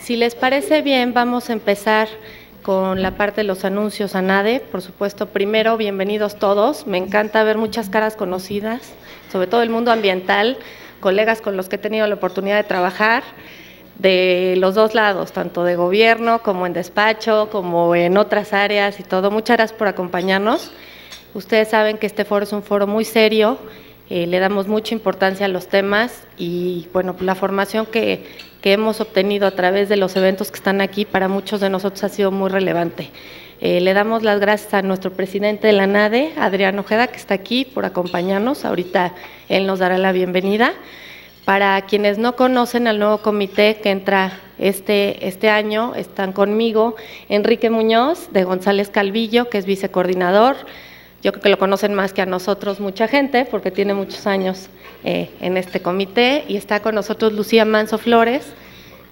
Si les parece bien, vamos a empezar con la parte de los anuncios a NADE. Por supuesto, primero, bienvenidos todos. Me encanta ver muchas caras conocidas, sobre todo el mundo ambiental, colegas con los que he tenido la oportunidad de trabajar, de los dos lados, tanto de gobierno como en despacho, como en otras áreas y todo. Muchas gracias por acompañarnos. Ustedes saben que este foro es un foro muy serio, le damos mucha importancia a los temas y, bueno, la formación que hemos obtenido a través de los eventos que están aquí, para muchos de nosotros ha sido muy relevante. Le damos las gracias a nuestro presidente de la NADE, Adrián Ojeda, que está aquí por acompañarnos. Ahorita él nos dará la bienvenida. Para quienes no conocen al nuevo comité que entra este año, están conmigo Enrique Muñoz, de González Calvillo, que es vicecoordinador. Yo creo que lo conocen más que a nosotros mucha gente, porque tiene muchos años en este comité. Y está con nosotros Lucía Manso Flores,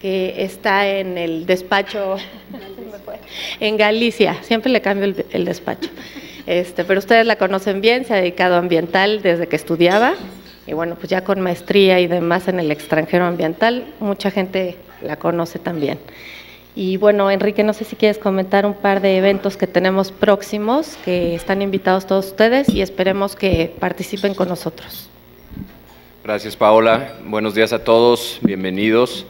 que está en el despacho en Galicia. Siempre le cambio el despacho. Pero ustedes la conocen bien, se ha dedicado a ambiental desde que estudiaba. Y bueno, pues ya con maestría y demás en el extranjero ambiental, mucha gente la conoce también. Y bueno, Enrique, no sé si quieres comentar un par de eventos que tenemos próximos, que están invitados todos ustedes y esperemos que participen con nosotros. Gracias, Paola. Buenos días a todos, bienvenidos.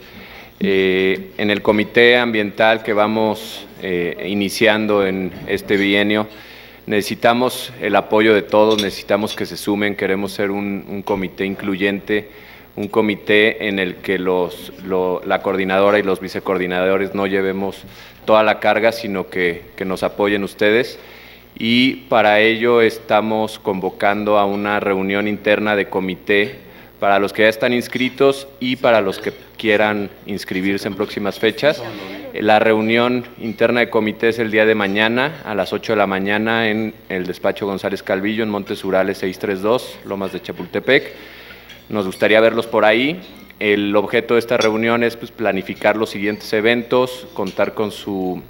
En el comité ambiental que vamos iniciando en este bienio, necesitamos el apoyo de todos, necesitamos que se sumen, queremos ser un comité incluyente, un comité en el que la coordinadora y los vicecoordinadores no llevemos toda la carga, sino que nos apoyen ustedes. Y para ello estamos convocando a una reunión interna de comité para los que ya están inscritos y para los que quieran inscribirse en próximas fechas. La reunión interna de comité es el día de mañana a las 8 de la mañana en el despacho González Calvillo, en Montes Urales 632, Lomas de Chapultepec. Nos gustaría verlos por ahí. El objeto de esta reunión es planificar los siguientes eventos, contar con sus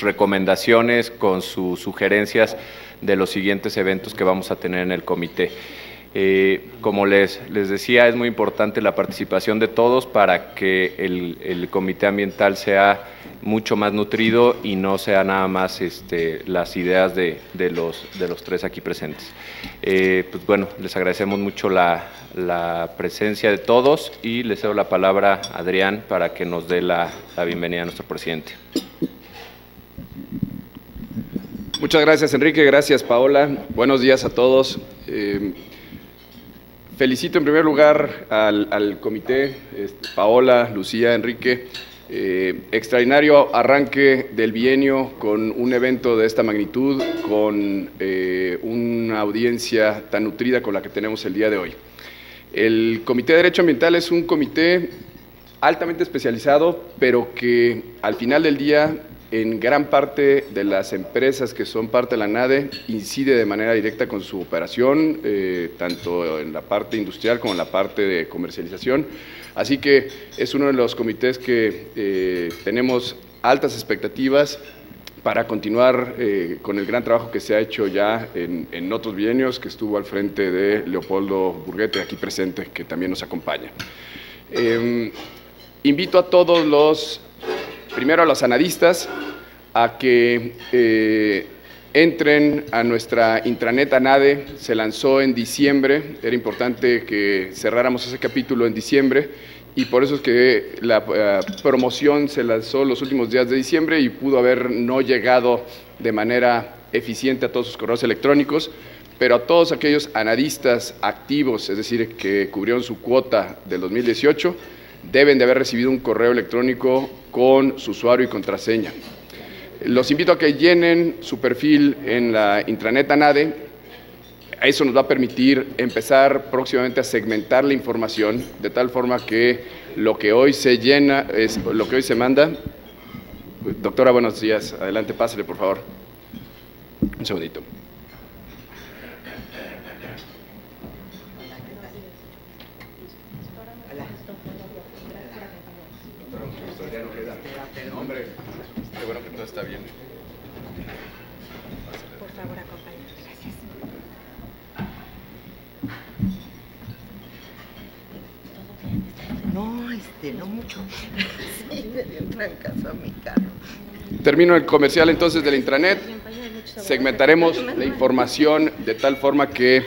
recomendaciones, con sus sugerencias de los siguientes eventos que vamos a tener en el comité. Como les decía, es muy importante la participación de todos para que el comité ambiental sea mucho más nutrido y no sea nada más las ideas de los tres aquí presentes. Pues bueno, les agradecemos mucho la presencia de todos y les cedo la palabra a Adrián para que nos dé la bienvenida a nuestro presidente. Muchas gracias, Enrique. Gracias, Paola. Buenos días a todos. Felicito en primer lugar al comité, Paola, Lucía, Enrique. Extraordinario arranque del bienio con un evento de esta magnitud, con una audiencia tan nutrida con la que tenemos el día de hoy. El Comité de Derecho Ambiental es un comité altamente especializado, pero que al final del día, en gran parte de las empresas que son parte de la NADE, incide de manera directa con su operación, tanto en la parte industrial como en la parte de comercialización. Así que es uno de los comités que tenemos altas expectativas para continuar con el gran trabajo que se ha hecho ya en otros bienios, que estuvo al frente de Leopoldo Burguete, aquí presente, que también nos acompaña. Invito a todos primero a los anadistas, a que entren a nuestra intranet ANADE. Se lanzó en diciembre, era importante que cerráramos ese capítulo en diciembre, y por eso es que la promoción se lanzó los últimos días de diciembre y pudo haber no llegado de manera eficiente a todos sus correos electrónicos, pero a todos aquellos anadistas activos, es decir, que cubrieron su cuota del 2018, deben de haber recibido un correo electrónico con su usuario y contraseña. Los invito a que llenen su perfil en la intranet ANADE. Eso nos va a permitir empezar próximamente a segmentar la información de tal forma que lo que hoy se llena es lo que hoy se manda. Doctora, buenos días. Adelante, pásale, por favor. Un segundito. Hombre, qué bueno que todo está bien. Por favor, acompáñanos. Gracias. No, No mucho. Sí, me dio un trancazo a mi carro. Termino el comercial entonces del intranet. Segmentaremos la información de tal forma que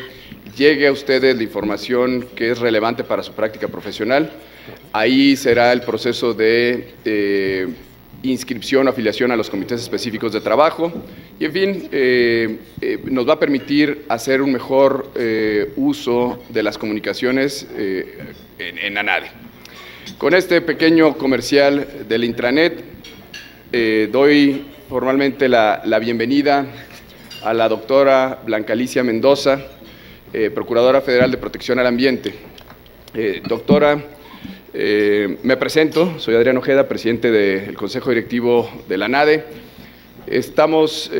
llegue a ustedes la información que es relevante para su práctica profesional. Ahí será el proceso de inscripción o afiliación a los comités específicos de trabajo y, en fin, nos va a permitir hacer un mejor uso de las comunicaciones en ANADE. Con este pequeño comercial del intranet, doy formalmente la bienvenida a la doctora Blanca Alicia Mendoza, Procuradora Federal de Protección al Ambiente. Doctora, me presento, soy Adrián Ojeda, presidente del Consejo Directivo de la ANADE. Estamos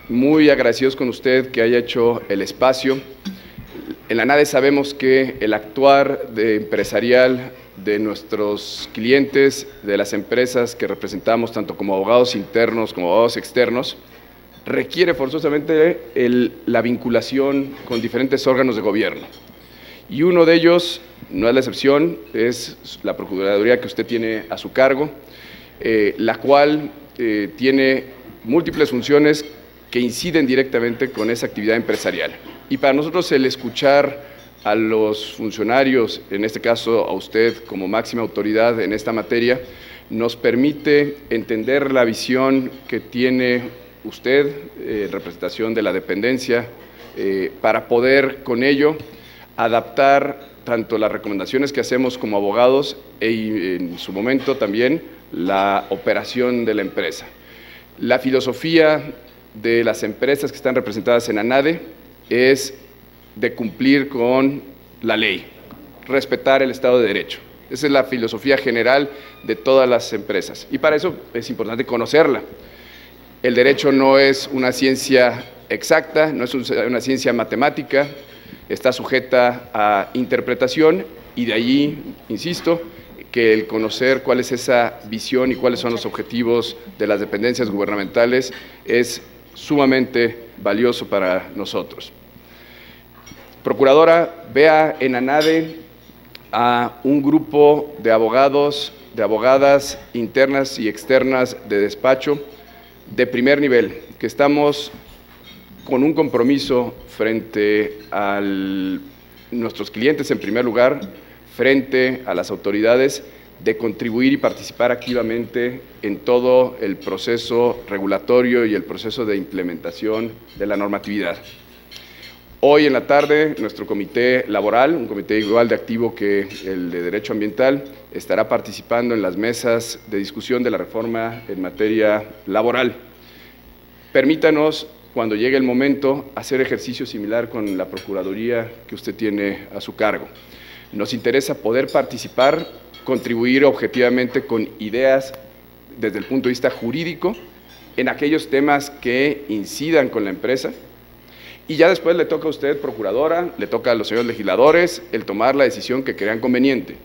muy agradecidos con usted que haya hecho el espacio. En la ANADE sabemos que el actuar empresarial de nuestros clientes, de las empresas que representamos, tanto como abogados internos como abogados externos, requiere forzosamente la vinculación con diferentes órganos de gobierno. Y uno de ellos, no es la excepción, es la Procuraduría que usted tiene a su cargo, la cual tiene múltiples funciones que inciden directamente con esa actividad empresarial. Y para nosotros el escuchar a los funcionarios, en este caso a usted como máxima autoridad en esta materia, nos permite entender la visión que tiene usted en representación de la dependencia para poder con ello adaptar tanto las recomendaciones que hacemos como abogados e en su momento también la operación de la empresa. La filosofía de las empresas que están representadas en ANADE es de cumplir con la ley, respetar el Estado de Derecho. Esa es la filosofía general de todas las empresas y para eso es importante conocerla. El derecho no es una ciencia exacta, no es una ciencia matemática, está sujeta a interpretación y de allí, insisto, que el conocer cuál es esa visión y cuáles son los objetivos de las dependencias gubernamentales es sumamente valioso para nosotros. Procuradora, vea en ANADE a un grupo de abogados, de abogadas internas y externas de despacho de primer nivel, que estamos con un compromiso frente a nuestros clientes en primer lugar, frente a las autoridades, de contribuir y participar activamente en todo el proceso regulatorio y el proceso de implementación de la normatividad. Hoy en la tarde, nuestro comité laboral, un comité igual de activo que el de Derecho Ambiental, estará participando en las mesas de discusión de la reforma en materia laboral. Permítanos, cuando llegue el momento, hacer ejercicio similar con la Procuraduría que usted tiene a su cargo. Nos interesa poder participar, contribuir objetivamente con ideas desde el punto de vista jurídico en aquellos temas que incidan con la empresa. Y ya después le toca a usted, Procuradora, le toca a los señores legisladores el tomar la decisión que crean conveniente.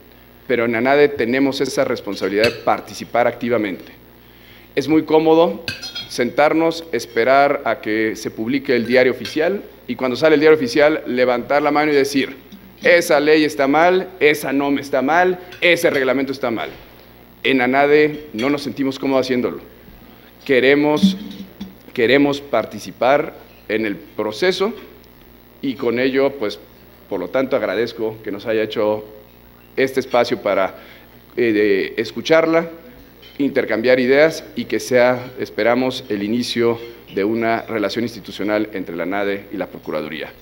Pero en ANADE tenemos esa responsabilidad de participar activamente. Es muy cómodo sentarnos, esperar a que se publique el diario oficial y cuando sale el diario oficial levantar la mano y decir: esa ley está mal, esa norma está mal, ese reglamento está mal. En ANADE no nos sentimos cómodos haciéndolo. Queremos participar en el proceso y con ello, pues, por lo tanto, agradezco que nos haya hecho este espacio para escucharla, intercambiar ideas y que sea, esperamos, el inicio de una relación institucional entre la ANADE y la Procuraduría.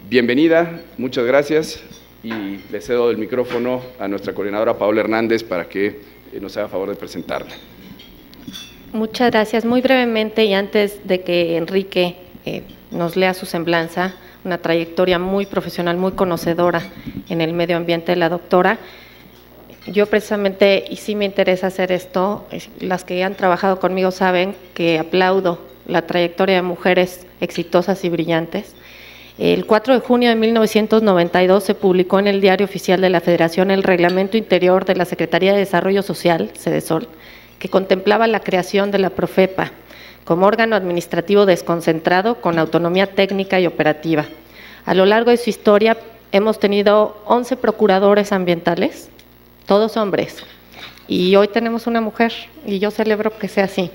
Bienvenida, muchas gracias y le cedo el micrófono a nuestra coordinadora Paola Hernández para que nos haga favor de presentarla. Muchas gracias. Muy brevemente y antes de que Enrique nos lea su semblanza, una trayectoria muy profesional, muy conocedora en el medio ambiente de la doctora. Yo precisamente, y sí me interesa hacer esto, las que han trabajado conmigo saben que aplaudo la trayectoria de mujeres exitosas y brillantes. El 4 de junio de 1992 se publicó en el Diario Oficial de la Federación el Reglamento Interior de la Secretaría de Desarrollo Social, Sedesol, que contemplaba la creación de la Profepa como órgano administrativo desconcentrado con autonomía técnica y operativa. A lo largo de su historia hemos tenido 11 procuradores ambientales, todos hombres. Y hoy tenemos una mujer y yo celebro que sea así.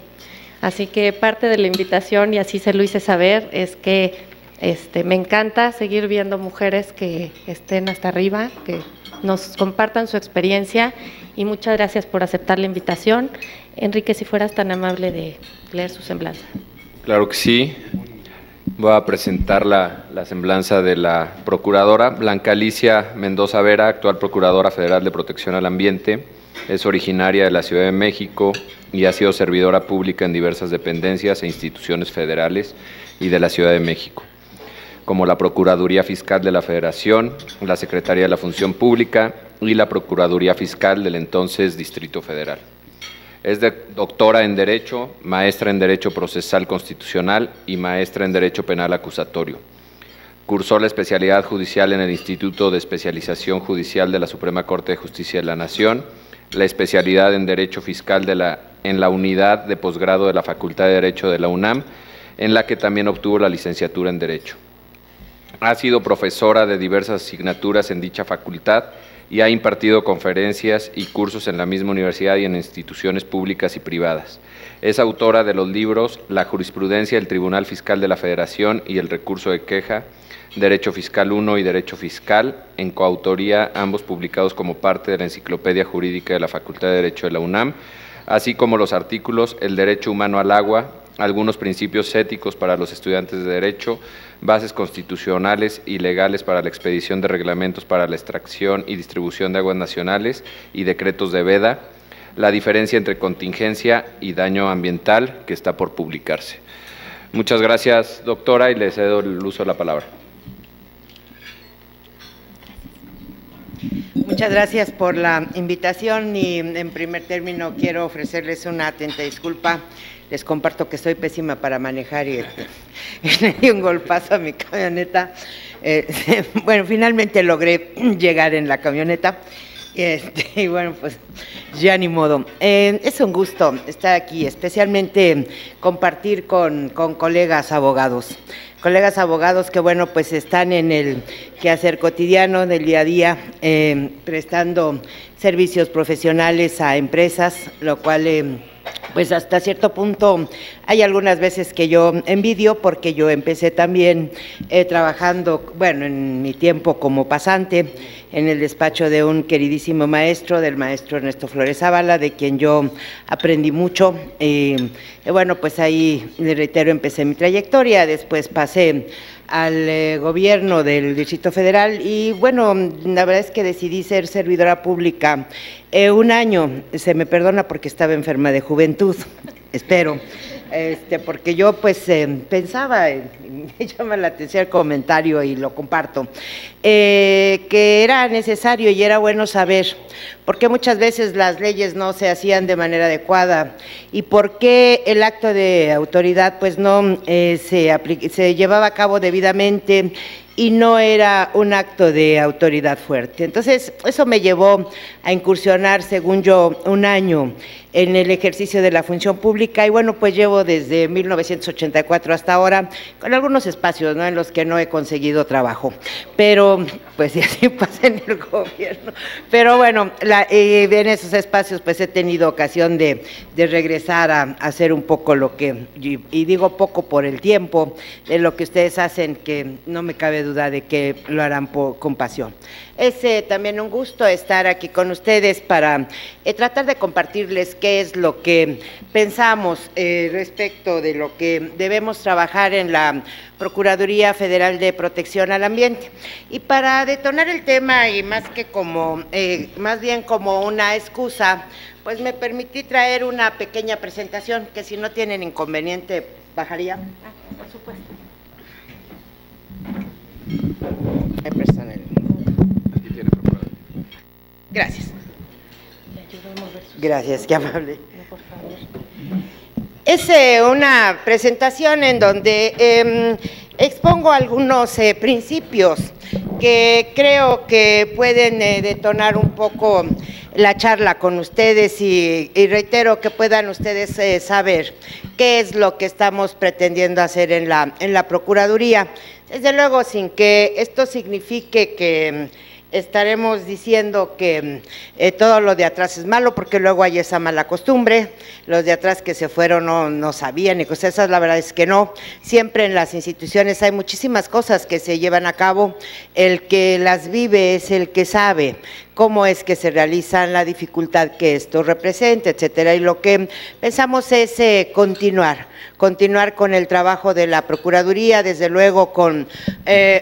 Así que parte de la invitación, y así se lo hice saber, es que me encanta seguir viendo mujeres que estén hasta arriba, que nos compartan su experiencia, y muchas gracias por aceptar la invitación. Enrique, si fueras tan amable de leer su semblanza. Claro que sí. Voy a presentar la semblanza de la procuradora Blanca Alicia Mendoza Vera, actual Procuradora Federal de Protección al Ambiente. Es originaria de la Ciudad de México y ha sido servidora pública en diversas dependencias e instituciones federales y de la Ciudad de México, como la Procuraduría Fiscal de la Federación, la Secretaría de la Función Pública y la Procuraduría Fiscal del entonces Distrito Federal. Es doctora en Derecho, maestra en Derecho Procesal Constitucional y maestra en Derecho Penal Acusatorio. Cursó la especialidad judicial en el Instituto de Especialización Judicial de la Suprema Corte de Justicia de la Nación, la especialidad en Derecho Fiscal en la Unidad de Posgrado de la Facultad de Derecho de la UNAM, en la que también obtuvo la licenciatura en Derecho. Ha sido profesora de diversas asignaturas en dicha facultad y ha impartido conferencias y cursos en la misma universidad y en instituciones públicas y privadas. Es autora de los libros La jurisprudencia del Tribunal Fiscal de la Federación y el recurso de queja, Derecho Fiscal 1 y Derecho Fiscal, en coautoría, ambos publicados como parte de la Enciclopedia Jurídica de la Facultad de Derecho de la UNAM, así como los artículos El derecho humano al agua, algunos principios éticos para los estudiantes de Derecho, bases constitucionales y legales para la expedición de reglamentos para la extracción y distribución de aguas nacionales y decretos de veda, la diferencia entre contingencia y daño ambiental, que está por publicarse. Muchas gracias, doctora, y le cedo el uso de la palabra. Muchas gracias por la invitación y en primer término quiero ofrecerles una atenta disculpa. Les comparto que soy pésima para manejar y le di un golpazo a mi camioneta. Bueno, finalmente logré llegar en la camioneta y bueno, pues ya ni modo. Es un gusto estar aquí, especialmente compartir con colegas abogados. Colegas abogados que, bueno, pues están en el quehacer cotidiano del día a día, prestando servicios profesionales a empresas, lo cual, pues hasta cierto punto, hay algunas veces que yo envidio, porque yo empecé también trabajando, bueno, en mi tiempo como pasante, en el despacho de un queridísimo maestro, del maestro Ernesto Flores Zavala, de quien yo aprendí mucho. Bueno, pues ahí, le reitero, empecé mi trayectoria, después pasé al gobierno del Distrito Federal y bueno, la verdad es que decidí ser servidora pública un año, se me perdona porque estaba enferma de juventud, espero. Porque yo pues pensaba, me llama la atención el comentario y lo comparto, que era necesario y era bueno saber por qué muchas veces las leyes no se hacían de manera adecuada y por qué el acto de autoridad pues no se llevaba a cabo debidamente y no era un acto de autoridad fuerte. Entonces, eso me llevó a incursionar, según yo, un año en el ejercicio de la función pública y bueno, pues llevo desde 1984 hasta ahora con algunos espacios, ¿no?, en los que no he conseguido trabajo, pero pues y así pasa en el gobierno, pero bueno, en esos espacios pues he tenido ocasión de regresar a hacer un poco lo que, y digo poco por el tiempo, de lo que ustedes hacen, que no me cabe duda de que lo harán con pasión. Es también un gusto estar aquí con ustedes para tratar de compartirles qué es lo que pensamos respecto de lo que debemos trabajar en la Procuraduría Federal de Protección al Ambiente. Y para detonar el tema, y más bien como una excusa, pues me permití traer una pequeña presentación que, si no tienen inconveniente, bajaría. Por supuesto. Personal. Aquí tiene, procurador. Gracias. Gracias, qué amable. Es una presentación en donde expongo algunos principios que creo que pueden detonar un poco la charla con ustedes y reitero que puedan ustedes saber qué es lo que estamos pretendiendo hacer en la Procuraduría. Desde luego, sin que esto signifique que estaremos diciendo que todo lo de atrás es malo, porque luego hay esa mala costumbre, los de atrás que se fueron no sabían y cosas esas, la verdad es que no. Siempre en las instituciones hay muchísimas cosas que se llevan a cabo, el que las vive es el que sabe cómo es que se realizan, la dificultad que esto representa, etcétera, y lo que pensamos es continuar con el trabajo de la Procuraduría, desde luego con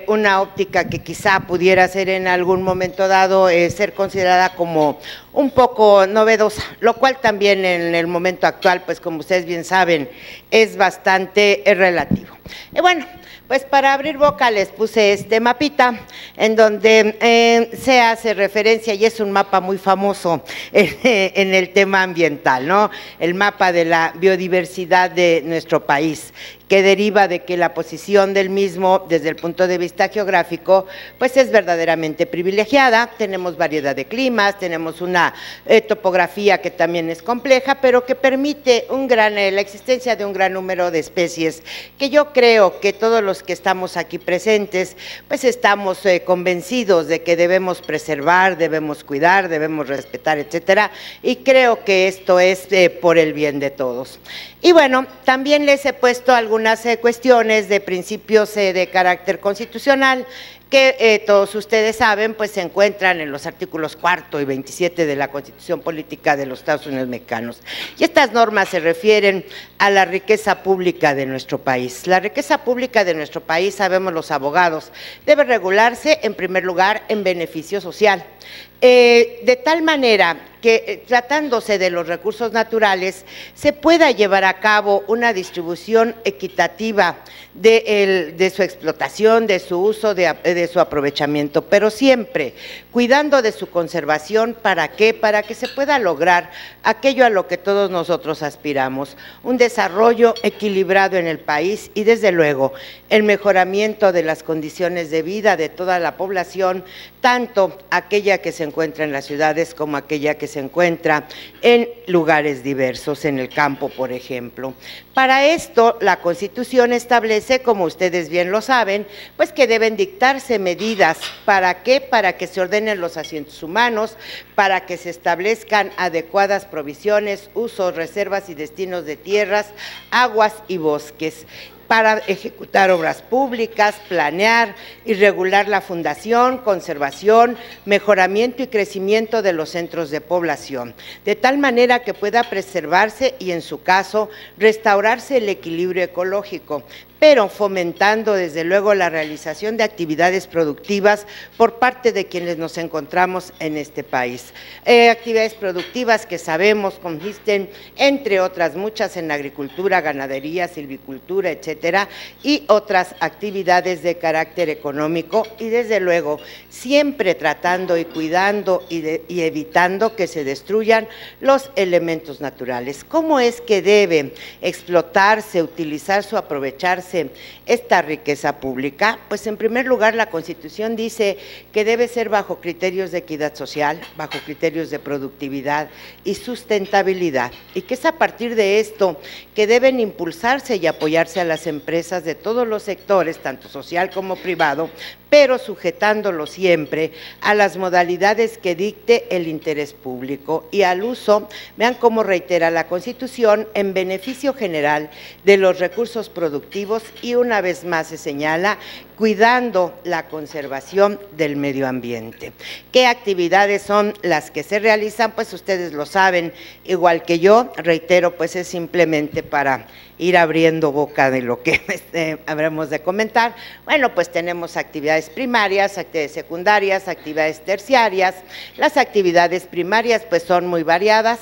una óptica que quizá pudiera ser en algún momento dado ser considerada como un poco novedosa, lo cual también en el momento actual, pues como ustedes bien saben, es bastante relativo. Y bueno, pues para abrir boca les puse este mapita en donde se hace referencia, y es un mapa muy famoso en el tema ambiental, ¿no? El mapa de la biodiversidad de nuestro país, que deriva de que la posición del mismo desde el punto de vista geográfico pues es verdaderamente privilegiada. Tenemos variedad de climas, tenemos una topografía que también es compleja, pero que permite la existencia de un gran número de especies que yo creo que todos los que estamos aquí presentes pues estamos convencidos de que debemos preservar, debemos cuidar, debemos respetar, etcétera, y creo que esto es por el bien de todos. Y bueno, también les he puesto algunas cuestiones de principios de carácter constitucional que todos ustedes saben, pues se encuentran en los artículos 4 y 27 de la Constitución Política de los Estados Unidos Mexicanos. Y estas normas se refieren a la riqueza pública de nuestro país. La riqueza pública de nuestro país, sabemos los abogados, debe regularse en primer lugar en beneficio social. De tal manera que tratándose de los recursos naturales se pueda llevar a cabo una distribución equitativa de su explotación, de su uso, de su aprovechamiento, pero siempre cuidando de su conservación. ¿Para qué? Para que se pueda lograr aquello a lo que todos nosotros aspiramos, un desarrollo equilibrado en el país y desde luego el mejoramiento de las condiciones de vida de toda la población, tanto aquella que se encuentra en las ciudades como aquella que se encuentra en lugares diversos, en el campo, por ejemplo. Para esto, la Constitución establece, como ustedes bien lo saben, pues que deben dictarse medidas. ¿Para qué? Para que se ordenen los asientos humanos, para que se establezcan adecuadas provisiones, usos, reservas y destinos de tierras, aguas y bosques, para ejecutar obras públicas, planear y regular la fundación, conservación, mejoramiento y crecimiento de los centros de población, de tal manera que pueda preservarse y, en su caso, restaurarse el equilibrio ecológico, pero fomentando desde luego la realización de actividades productivas por parte de quienes nos encontramos en este país. Actividades productivas que sabemos consisten, entre otras muchas, en agricultura, ganadería, silvicultura, etcétera, y otras actividades de carácter económico, y desde luego siempre tratando y cuidando y evitando que se destruyan los elementos naturales. ¿Cómo es que debe explotarse, utilizarse o aprovecharse esta riqueza pública? Pues en primer lugar la Constitución dice que debe ser bajo criterios de equidad social, bajo criterios de productividad y sustentabilidad, y que es a partir de esto que deben impulsarse y apoyarse a las empresas de todos los sectores, tanto social como privado, pero sujetándolo siempre a las modalidades que dicte el interés público y al uso, vean cómo reitera la Constitución, en beneficio general de los recursos productivos, y una vez más se señala, cuidando la conservación del medio ambiente. ¿Qué actividades son las que se realizan? Pues ustedes lo saben, igual que yo, reitero, pues es simplemente para ir abriendo boca de lo que habremos de comentar. Bueno, pues tenemos actividades primarias, actividades secundarias, actividades terciarias. Las actividades primarias pues son muy variadas,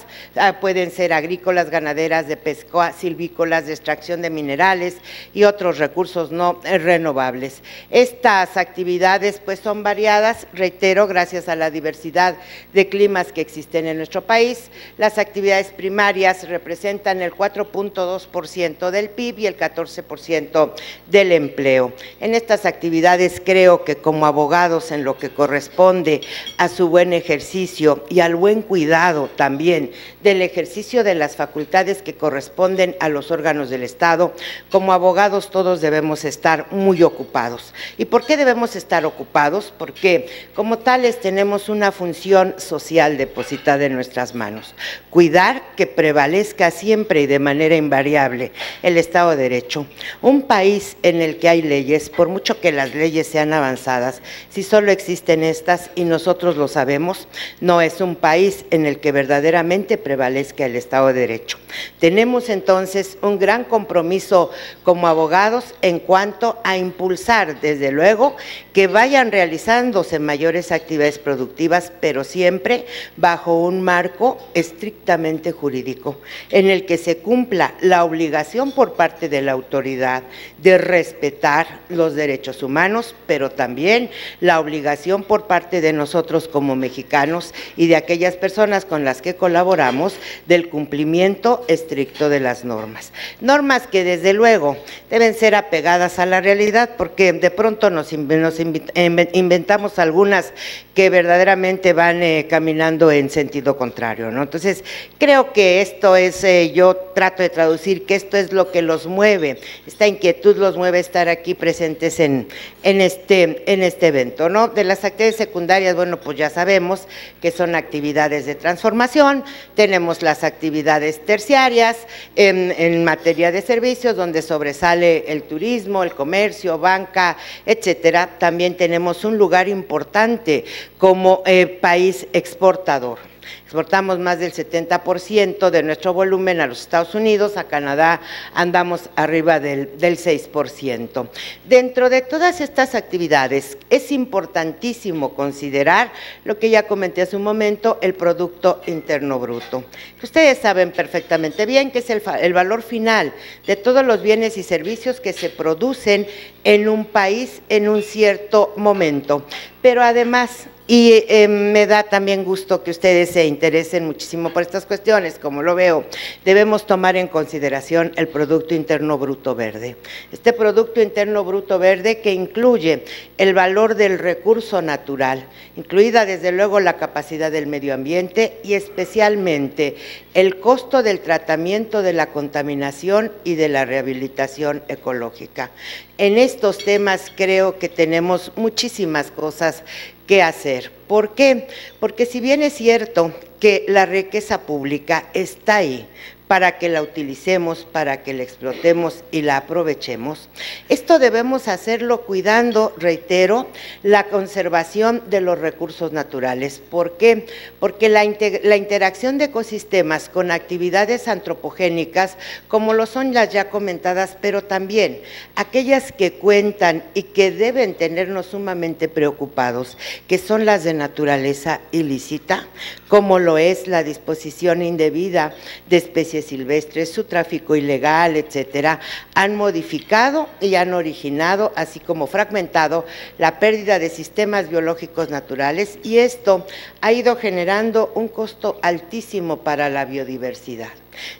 pueden ser agrícolas, ganaderas, de pesca, silvícolas, de extracción de minerales y otros recursos no renovables. Estas actividades pues son variadas, reitero, gracias a la diversidad de climas que existen en nuestro país. Las actividades primarias representan el 4.2% del PIB y el 14% del empleo. En estas actividades creo creo que como abogados, en lo que corresponde a su buen ejercicio y al buen cuidado también del ejercicio de las facultades que corresponden a los órganos del Estado, como abogados todos debemos estar muy ocupados. ¿Y por qué debemos estar ocupados? Porque como tales tenemos una función social depositada en nuestras manos: cuidar que prevalezca siempre y de manera invariable el Estado de Derecho. Un país en el que hay leyes, por mucho que las leyes sean avanzadas, si solo existen estas y nosotros lo sabemos, no es un país en el que verdaderamente prevalezca el Estado de Derecho. Tenemos entonces un gran compromiso como abogados en cuanto a impulsar, desde luego, que vayan realizándose mayores actividades productivas, pero siempre bajo un marco estrictamente jurídico, en el que se cumpla la obligación por parte de la autoridad de respetar los derechos humanos, pero también la obligación por parte de nosotros como mexicanos y de aquellas personas con las que colaboramos del cumplimiento estricto de las normas. Normas que desde luego deben ser apegadas a la realidad, porque de pronto nos inventamos algunas que verdaderamente van caminando en sentido contrario, ¿no? Entonces, creo que esto es, yo trato de traducir que esto es lo que los mueve, esta inquietud los mueve a estar aquí presentes en este evento, ¿no? De las actividades secundarias, bueno, pues ya sabemos que son actividades de transformación, tenemos las actividades terciarias en materia de servicios, donde sobresale el turismo, el comercio, banca, etcétera. También tenemos un lugar importante como país exportador. Exportamos más del 70% de nuestro volumen a los Estados Unidos, a Canadá andamos arriba del 6%. Dentro de todas estas actividades es importantísimo considerar lo que ya comenté hace un momento, el Producto Interno Bruto. Ustedes saben perfectamente bien que es el valor final de todos los bienes y servicios que se producen en un país en un cierto momento, pero además, y me da también gusto que ustedes se interesen muchísimo por estas cuestiones, como lo veo, debemos tomar en consideración el Producto Interno Bruto Verde. Este Producto Interno Bruto Verde que incluye el valor del recurso natural, incluida desde luego la capacidad del medio ambiente y especialmente el costo del tratamiento de la contaminación y de la rehabilitación ecológica. En estos temas creo que tenemos muchísimas cosas que hacer. ¿Por qué? Porque si bien es cierto que la riqueza pública está ahí para que la utilicemos, para que la explotemos y la aprovechemos, esto debemos hacerlo cuidando, reitero, la conservación de los recursos naturales. ¿Por qué? Porque la interacción de ecosistemas con actividades antropogénicas, como lo son las ya comentadas, pero también aquellas que cuentan y que deben tenernos sumamente preocupados, que son las de naturaleza ilícita, como lo es la disposición indebida de especies silvestres, su tráfico ilegal, etcétera, han modificado y han originado, así como fragmentado, la pérdida de sistemas biológicos naturales, y esto ha ido generando un costo altísimo para la biodiversidad.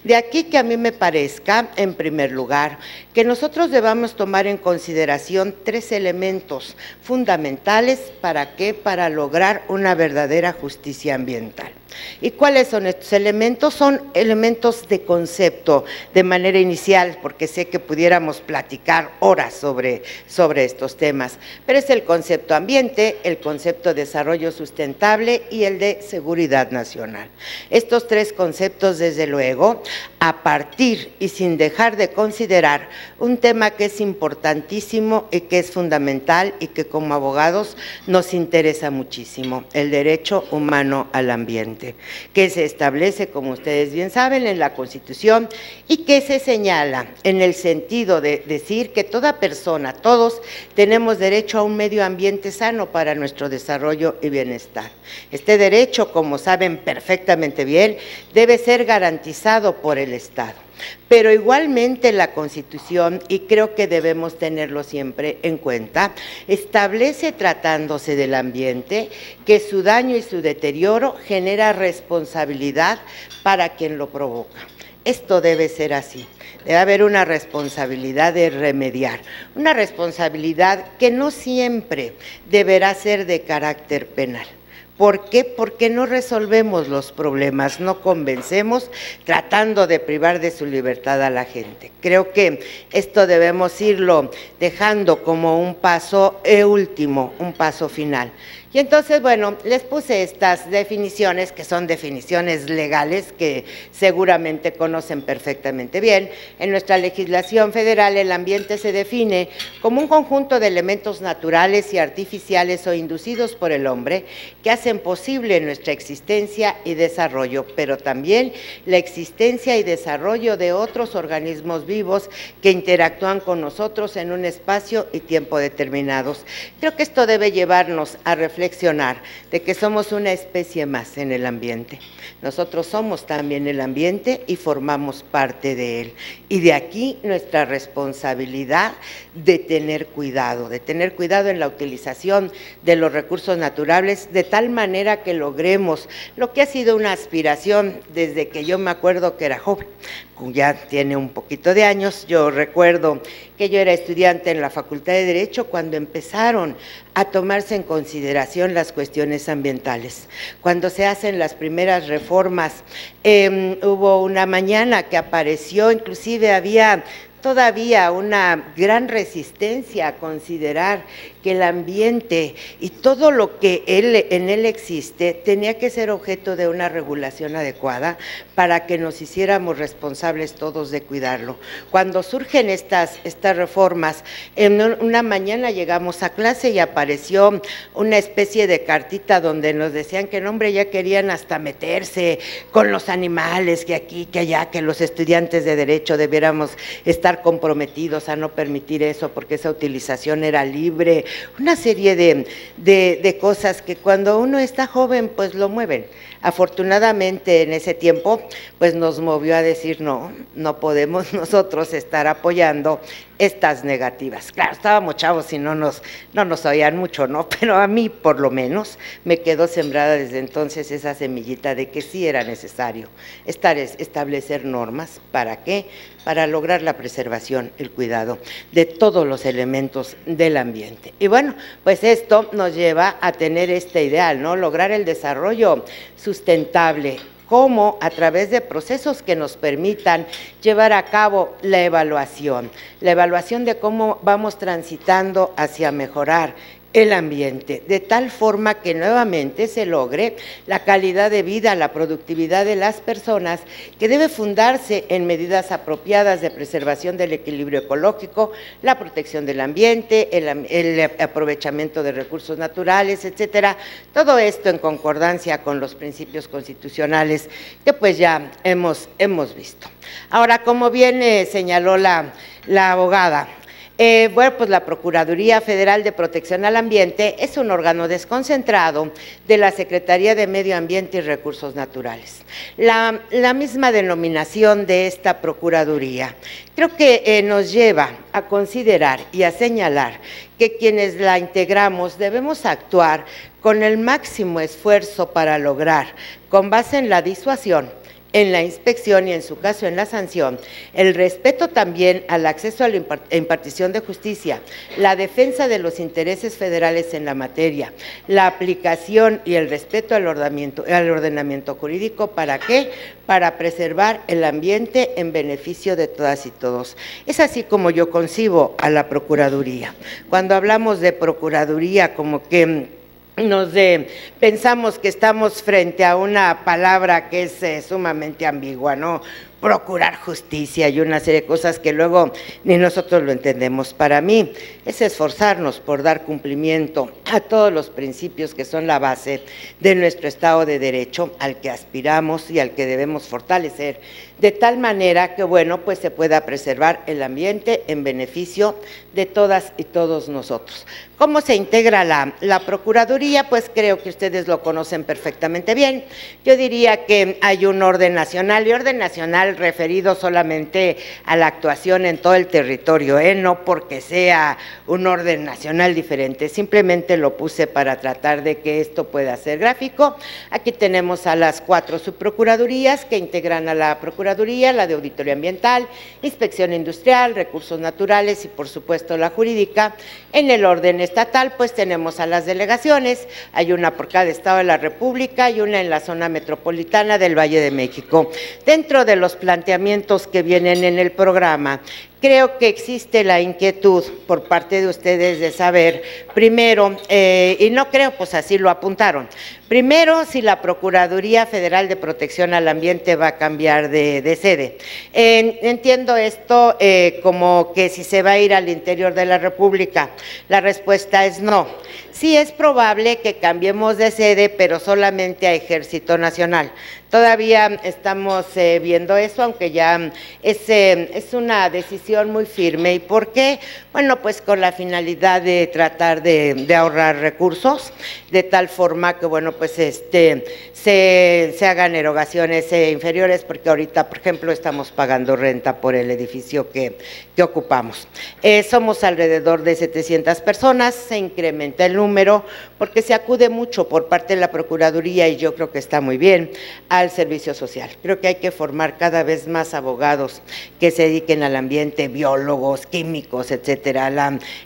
De aquí que a mí me parezca, en primer lugar, que nosotros debamos tomar en consideración tres elementos fundamentales. ¿Para qué? Para lograr una verdadera justicia ambiental. ¿Y cuáles son estos elementos? Son elementos de concepto de manera inicial, porque sé que pudiéramos platicar horas sobre estos temas, pero es el concepto ambiente, el concepto desarrollo sustentable y el de seguridad nacional. Estos tres conceptos, desde luego, a partir y sin dejar de considerar un tema que es importantísimo y que es fundamental y que como abogados nos interesa muchísimo, el derecho humano al ambiente, que se establece, como ustedes bien saben, en la Constitución y que se señala en el sentido de decir que toda persona, todos tenemos derecho a un medio ambiente sano para nuestro desarrollo y bienestar. Este derecho, como saben perfectamente bien, debe ser garantizado por el Estado. pero igualmente la Constitución, y creo que debemos tenerlo siempre en cuenta, establece, tratándose del ambiente, que su daño y su deterioro genera responsabilidad para quien lo provoca. Esto debe ser así. Debe haber una responsabilidad de remediar, una responsabilidad que no siempre deberá ser de carácter penal. ¿Por qué? Porque no resolvemos los problemas, no convencemos tratando de privar de su libertad a la gente. Creo que esto debemos irlo dejando como un paso último, un paso final. Y entonces, bueno, les puse estas definiciones, que son definiciones legales, que seguramente conocen perfectamente bien. En nuestra legislación federal, el ambiente se define como un conjunto de elementos naturales y artificiales o inducidos por el hombre que hacen posible nuestra existencia y desarrollo, pero también la existencia y desarrollo de otros organismos vivos que interactúan con nosotros en un espacio y tiempo determinados. Creo que esto debe llevarnos a reflexionar de que somos una especie más en el ambiente. Nosotros somos también el ambiente y formamos parte de él. Y de aquí nuestra responsabilidad de tener cuidado en la utilización de los recursos naturales, de tal manera que logremos lo que ha sido una aspiración desde que yo me acuerdo que era joven. Ya tiene un poquito de años. Yo recuerdo que yo era estudiante en la Facultad de Derecho cuando empezaron a tomarse en consideración las cuestiones ambientales. Cuando se hacen las primeras reformas, hubo una mañana que apareció, inclusive había todavía una gran resistencia a considerar que el ambiente y todo lo que en él existe tenía que ser objeto de una regulación adecuada para que nos hiciéramos responsables todos de cuidarlo. Cuando surgen estas reformas, en una mañana llegamos a clase y apareció una especie de cartita donde nos decían que, no, hombre, ya querían hasta meterse con los animales, que aquí, que allá, que los estudiantes de Derecho debiéramos estar comprometidos a no permitir eso porque esa utilización era libre, una serie de cosas que cuando uno está joven pues lo mueven. Afortunadamente en ese tiempo pues nos movió a decir no podemos nosotros estar apoyando estas negativas. Claro, estábamos chavos y no nos oían mucho, ¿no? Pero a mí por lo menos me quedó sembrada desde entonces esa semillita de que sí era necesario establecer normas. ¿Para qué? Para lograr la preservación, el cuidado de todos los elementos del ambiente. Y bueno, pues esto nos lleva a tener este ideal, ¿no? Lograr el desarrollo sustentable, como a través de procesos que nos permitan llevar a cabo la evaluación de cómo vamos transitando hacia mejorar el ambiente, de tal forma que nuevamente se logre la calidad de vida, la productividad de las personas, que debe fundarse en medidas apropiadas de preservación del equilibrio ecológico, la protección del ambiente, el aprovechamiento de recursos naturales, etcétera. Todo esto en concordancia con los principios constitucionales que pues ya hemos visto. Ahora, como bien señaló la abogada, bueno, pues la Procuraduría Federal de Protección al Ambiente es un órgano desconcentrado de la Secretaría de Medio Ambiente y Recursos Naturales. La misma denominación de esta Procuraduría creo que nos lleva a considerar y a señalar que quienes la integramos debemos actuar con el máximo esfuerzo para lograr, con base en la disuasión, en la inspección y en su caso en la sanción, el respeto también al acceso a la impartición de justicia, la defensa de los intereses federales en la materia, la aplicación y el respeto al ordenamiento jurídico. ¿Para qué? Para preservar el ambiente en beneficio de todas y todos. Es así como yo concibo a la Procuraduría. Cuando hablamos de Procuraduría, como que pensamos que estamos frente a una palabra que es sumamente ambigua, ¿no? Procurar justicia y una serie de cosas que luego ni nosotros lo entendemos. Para mí es esforzarnos por dar cumplimiento a todos los principios que son la base de nuestro Estado de Derecho, al que aspiramos y al que debemos fortalecer, de tal manera que, bueno, pues se pueda preservar el ambiente en beneficio de todas y todos nosotros. ¿Cómo se integra la Procuraduría? Pues creo que ustedes lo conocen perfectamente bien. Yo diría que hay un orden nacional, y orden nacional ambiental referido solamente a la actuación en todo el territorio, no porque sea un orden nacional diferente, simplemente lo puse para tratar de que esto pueda ser gráfico. Aquí tenemos a las 4 subprocuradurías que integran a la Procuraduría, la de Auditoría Ambiental, Inspección Industrial, Recursos Naturales y por supuesto la jurídica. En el orden estatal pues tenemos a las delegaciones, hay una por cada estado de la República y una en la zona metropolitana del Valle de México. Dentro de los planteamientos que vienen en el programa, creo que existe la inquietud por parte de ustedes de saber, primero, y no creo, pues así lo apuntaron, primero si la Procuraduría Federal de Protección al Ambiente va a cambiar de sede. Entiendo esto como que si se va a ir al interior de la República. La respuesta es no. Sí es probable que cambiemos de sede, pero solamente a Ejército Nacional. Todavía estamos viendo eso, aunque ya es una decisión muy firme. ¿Y por qué? Bueno, pues con la finalidad de tratar de ahorrar recursos, de tal forma que, bueno, pues se hagan erogaciones inferiores, porque ahorita, por ejemplo, estamos pagando renta por el edificio que ocupamos. Somos alrededor de 700 personas, se incrementa el número, porque se acude mucho por parte de la Procuraduría, y yo creo que está muy bien, al servicio social. Creo que hay que formar cada vez más abogados que se dediquen al ambiente, biólogos, químicos, etcétera.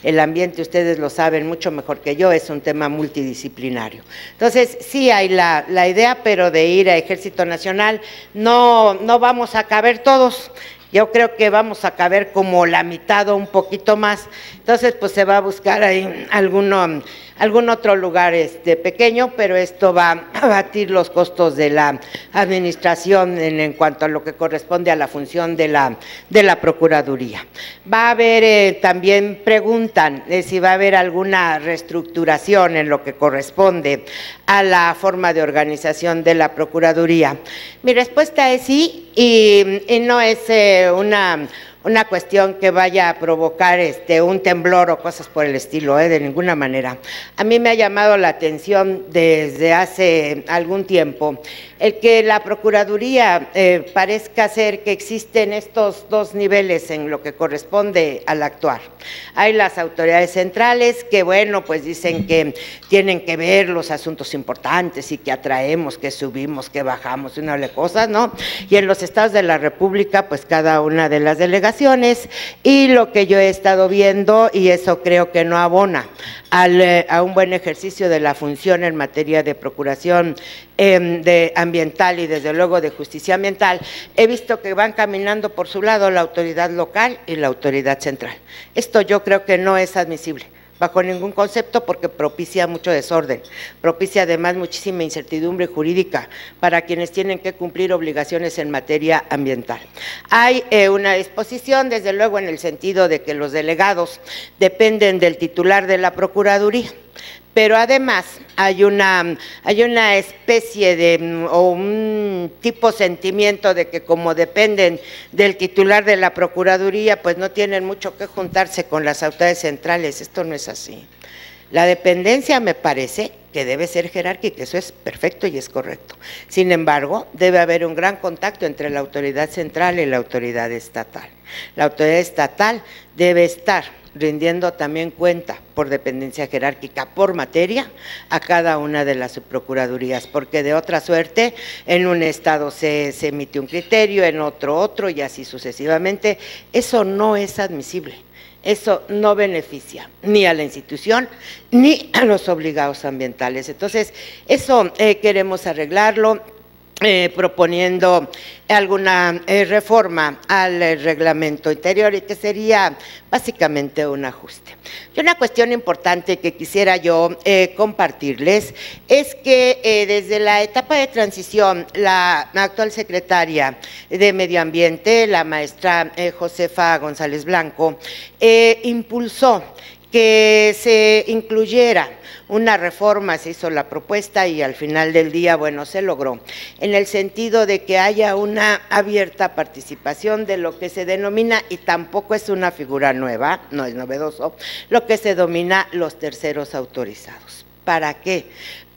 El ambiente, ustedes lo saben mucho mejor que yo, es un tema multidisciplinario. Entonces, sí hay la idea, pero de ir a Ejército Nacional no vamos a caber todos. Yo creo que vamos a caber como la mitad o un poquito más. Entonces, pues se va a buscar ahí algún otro lugar pequeño, pero esto va a abatir los costos de la administración en cuanto a lo que corresponde a la función de la Procuraduría. Va a haber, también preguntan si va a haber alguna reestructuración en lo que corresponde a la forma de organización de la Procuraduría. Mi respuesta es sí, y no es una cuestión que vaya a provocar un temblor o cosas por el estilo, de ninguna manera. A mí me ha llamado la atención desde hace algún tiempo el que la Procuraduría parezca ser que existen estos dos niveles en lo que corresponde al actuar. Hay las autoridades centrales que, bueno, pues dicen que tienen que ver los asuntos importantes y que atraemos, que subimos, que bajamos, una de cosas, ¿no? Y en los estados de la República, pues cada una de las delegaciones, y lo que yo he estado viendo, y eso creo que no abona a un buen ejercicio de la función en materia de procuración ambiental y desde luego de justicia ambiental, he visto que van caminando por su lado la autoridad local y la autoridad central. Esto yo creo que no es admisible bajo ningún concepto, porque propicia mucho desorden, propicia además muchísima incertidumbre jurídica para quienes tienen que cumplir obligaciones en materia ambiental. Hay una disposición, desde luego, en el sentido de que los delegados dependen del titular de la Procuraduría, pero además hay una especie o un tipo sentimiento de que como dependen del titular de la Procuraduría, pues no tienen mucho que juntarse con las autoridades centrales. Esto no es así. La dependencia me parece que debe ser jerárquica, eso es perfecto y es correcto. Sin embargo, debe haber un gran contacto entre la autoridad central y la autoridad estatal. La autoridad estatal debe estar rindiendo también cuenta por dependencia jerárquica, por materia, a cada una de las subprocuradurías, porque de otra suerte en un estado se emite un criterio, en otro, y así sucesivamente. Eso no es admisible. Eso no beneficia ni a la institución ni a los obligados ambientales. Entonces, eso queremos arreglarlo proponiendo alguna reforma al reglamento interior, y que sería básicamente un ajuste. Y una cuestión importante que quisiera yo compartirles es que desde la etapa de transición, la actual secretaria de Medio Ambiente, la maestra Josefa González Blanco, impulsó que se incluyera una reforma, se hizo la propuesta y al final del día, bueno, se logró, en el sentido de que haya una abierta participación de lo que se denomina, y tampoco es una figura nueva, no es novedoso, lo que se denomina los terceros autorizados. ¿Para qué?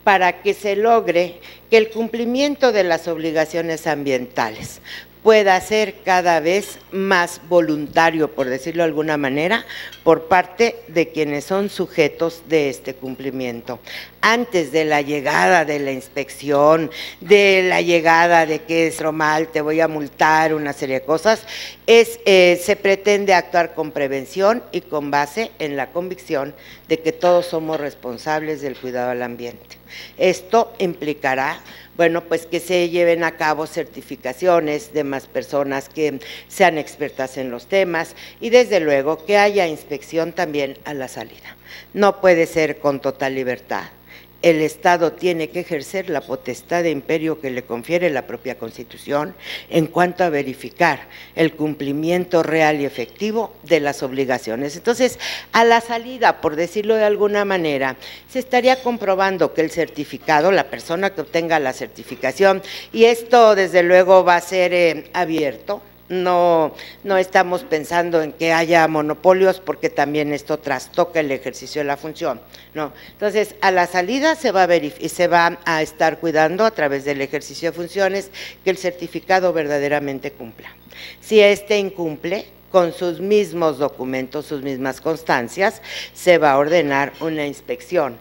Para que se logre que el cumplimiento de las obligaciones ambientales pueda ser cada vez más voluntario, por decirlo de alguna manera, por parte de quienes son sujetos de este cumplimiento. Antes de la llegada de la inspección, de la llegada de que es mal, te voy a multar, una serie de cosas, se pretende actuar con prevención y con base en la convicción de que todos somos responsables del cuidado al ambiente. Esto implicará, bueno, pues que se lleven a cabo certificaciones de más personas que sean expertas en los temas y desde luego que haya inspección también a la salida. No puede ser con total libertad. El Estado tiene que ejercer la potestad de imperio que le confiere la propia Constitución en cuanto a verificar el cumplimiento real y efectivo de las obligaciones. Entonces, a la salida, por decirlo de alguna manera, se estaría comprobando que el certificado, la persona que obtenga la certificación, y esto desde luego va a ser abierto. No estamos pensando en que haya monopolios porque también esto trastoca el ejercicio de la función, no. Entonces, a la salida se va a estar cuidando a través del ejercicio de funciones que el certificado verdaderamente cumpla. Si éste incumple con sus mismos documentos, sus mismas constancias, se va a ordenar una inspección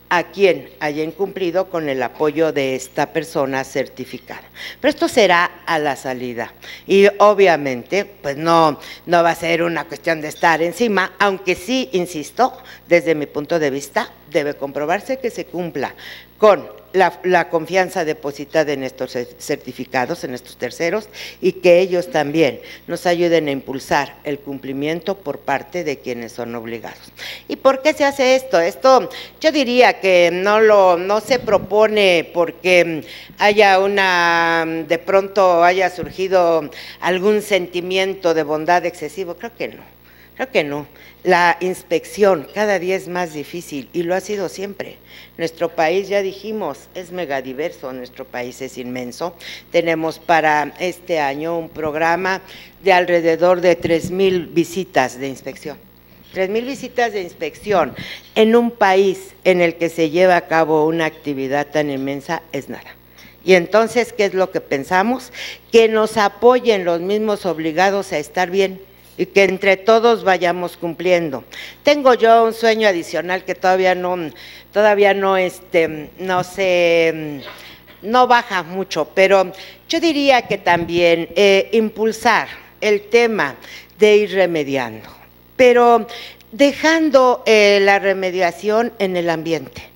a quien haya incumplido con el apoyo de esta persona certificada. Pero esto será a la salida y obviamente pues no va a ser una cuestión de estar encima, aunque sí, insisto, desde mi punto de vista, debe comprobarse que se cumpla con la confianza depositada en estos certificados, en estos terceros, y que ellos también nos ayuden a impulsar el cumplimiento por parte de quienes son obligados. ¿Y por qué se hace esto? Esto yo diría que no se propone porque de pronto haya surgido algún sentimiento de bondad excesivo, creo que no. La inspección cada día es más difícil y lo ha sido siempre. Nuestro país, ya dijimos, es megadiverso, nuestro país es inmenso. Tenemos para este año un programa de alrededor de 3,000 visitas de inspección. 3,000 visitas de inspección en un país en el que se lleva a cabo una actividad tan inmensa es nada. Y entonces, ¿qué es lo que pensamos? Que nos apoyen los mismos obligados a estar bien y que entre todos vayamos cumpliendo. Tengo yo un sueño adicional que todavía no baja mucho, pero yo diría que también impulsar el tema de ir remediando, pero dejando la remediación en el ambiente.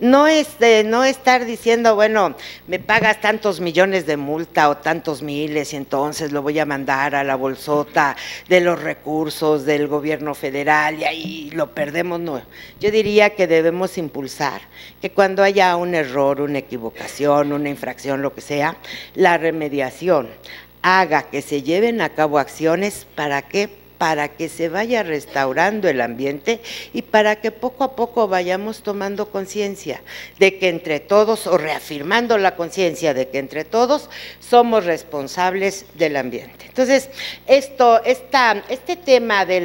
No estar diciendo, bueno, me pagas tantos millones de multa o tantos miles y entonces lo voy a mandar a la bolsota de los recursos del gobierno federal y ahí lo perdemos. No, yo diría que debemos impulsar que cuando haya un error, una equivocación, una infracción, lo que sea, la remediación haga que se lleven a cabo acciones para que se vaya restaurando el ambiente y para que poco a poco vayamos tomando conciencia de que entre todos, o reafirmando la conciencia de que entre todos somos responsables del ambiente. Entonces, este tema de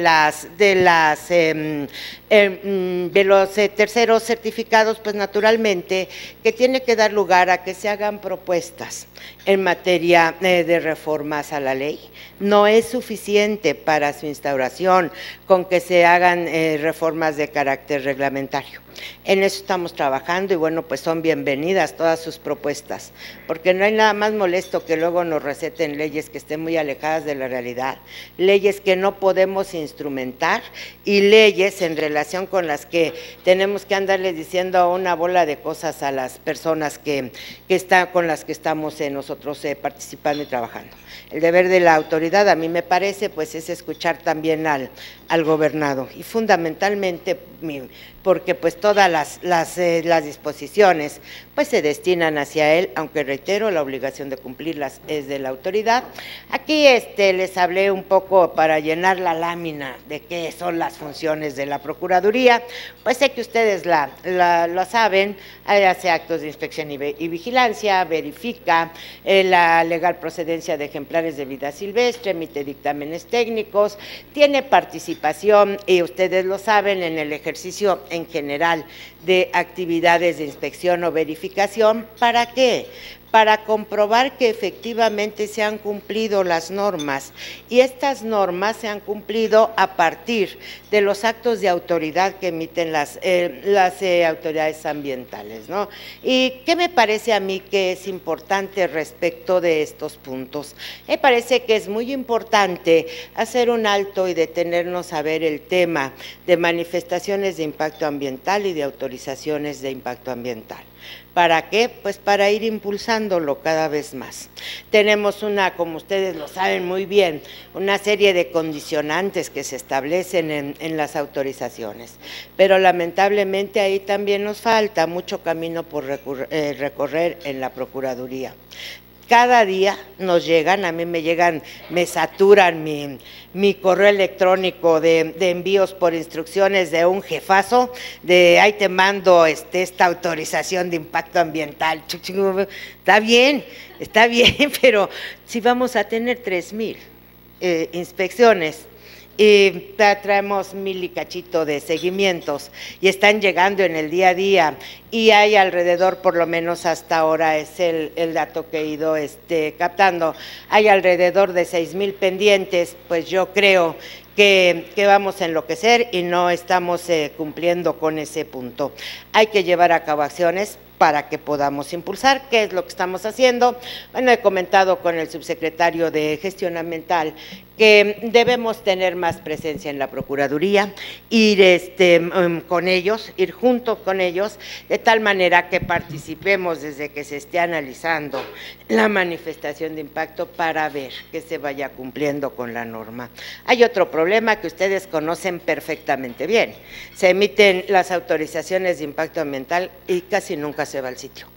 los terceros certificados, pues naturalmente que tiene que dar lugar a que se hagan propuestas en materia de reformas a la ley. No es suficiente para su instauración con que se hagan reformas de carácter reglamentario. En eso estamos trabajando y bueno, pues son bienvenidas todas sus propuestas, porque no hay nada más molesto que luego nos receten leyes que estén muy alejadas de la realidad, leyes que no podemos instrumentar y leyes en relación con las que tenemos que andarles diciendo una bola de cosas a las personas con las que estamos nosotros participando y trabajando. El deber de la autoridad, a mí me parece, pues es escuchar también al gobernado y fundamentalmente porque pues todas las disposiciones pues se destinan hacia él, aunque reitero, la obligación de cumplirlas es de la autoridad. Aquí les hablé un poco para llenar la lámina de qué son las funciones de la Procuraduría, pues sé que ustedes lo saben, hace actos de inspección y vigilancia, verifica la legal procedencia de ejemplares de vida silvestre, emite dictámenes técnicos, tiene participación, y ustedes lo saben, en el ejercicio en general de actividades de inspección o verificación. ¿Para qué? para comprobar que efectivamente se han cumplido las normas, y estas normas se han cumplido a partir de los actos de autoridad que emiten las autoridades ambientales, ¿no? ¿Y qué me parece a mí que es importante respecto de estos puntos? Me parece que es muy importante hacer un alto y detenernos a ver el tema de manifestaciones de impacto ambiental y de autorizaciones de impacto ambiental. ¿Para qué? Pues para ir impulsándolo cada vez más. Tenemos como ustedes lo saben muy bien, una serie de condicionantes que se establecen en las autorizaciones, pero lamentablemente ahí también nos falta mucho camino por recorrer en la Procuraduría. Cada día nos llegan, a mí me saturan mi correo electrónico de envíos por instrucciones de un jefazo, ahí te mando esta autorización de impacto ambiental. Está bien, pero si vamos a tener 3,000 inspecciones, y traemos 1,000 y cachito de seguimientos y están llegando en el día a día, y hay alrededor, por lo menos hasta ahora es el dato que he ido captando, hay alrededor de 6,000 pendientes. Pues yo creo que vamos a enloquecer y no estamos cumpliendo con ese punto. Hay que llevar a cabo acciones para que podamos impulsar, ¿qué es lo que estamos haciendo? Bueno, he comentado con el subsecretario de Gestión Ambiental que debemos tener más presencia en la Procuraduría, ir con ellos, ir junto con ellos, de tal manera que participemos desde que se esté analizando la manifestación de impacto para ver que se vaya cumpliendo con la norma. Hay otro problema que ustedes conocen perfectamente bien: se emiten las autorizaciones de impacto ambiental y casi nunca se va al sitio.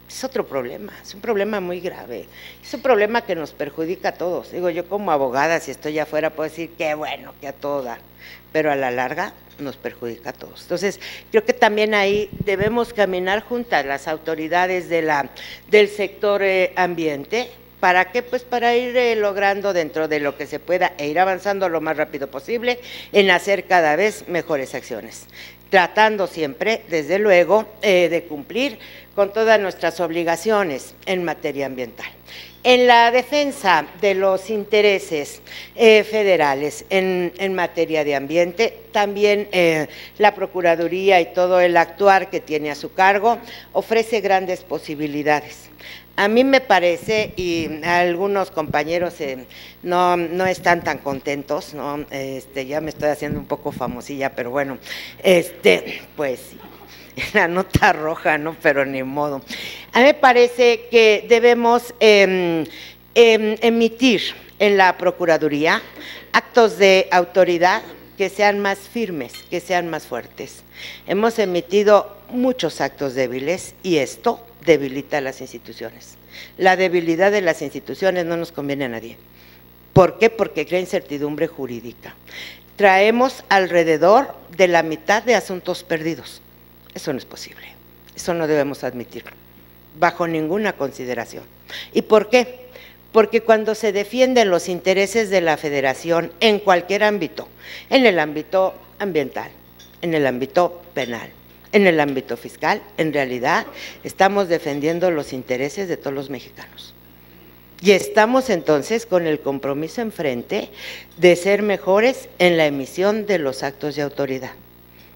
Es otro problema, es un problema muy grave, es un problema que nos perjudica a todos. Digo, yo como abogada, si estoy afuera, puedo decir que bueno, que a todo dar, pero a la larga nos perjudica a todos. Entonces, creo que también ahí debemos caminar juntas las autoridades del sector ambiente. ¿Para qué? Pues para ir logrando dentro de lo que se pueda e ir avanzando lo más rápido posible en hacer cada vez mejores acciones, tratando siempre, desde luego, de cumplir con todas nuestras obligaciones en materia ambiental. En la defensa de los intereses federales en materia de ambiente, también la Procuraduría y todo el actuar que tiene a su cargo ofrece grandes posibilidades. A mí me parece, y algunos compañeros no están tan contentos, ¿no? Ya me estoy haciendo un poco famosilla, pero bueno, pues sí, la nota roja, ¿no? Pero ni modo. A mí me parece que debemos emitir en la Procuraduría actos de autoridad que sean más firmes, que sean más fuertes. Hemos emitido muchos actos débiles y esto debilita a las instituciones. La debilidad de las instituciones no nos conviene a nadie. ¿Por qué? Porque crea incertidumbre jurídica. Traemos alrededor de la mitad de asuntos perdidos. Eso no es posible. Eso no debemos admitirlo, bajo ninguna consideración. ¿Y por qué? Porque cuando se defienden los intereses de la Federación en cualquier ámbito, en el ámbito ambiental, en el ámbito penal, en el ámbito fiscal, en realidad estamos defendiendo los intereses de todos los mexicanos. Y estamos entonces con el compromiso enfrente de ser mejores en la emisión de los actos de autoridad.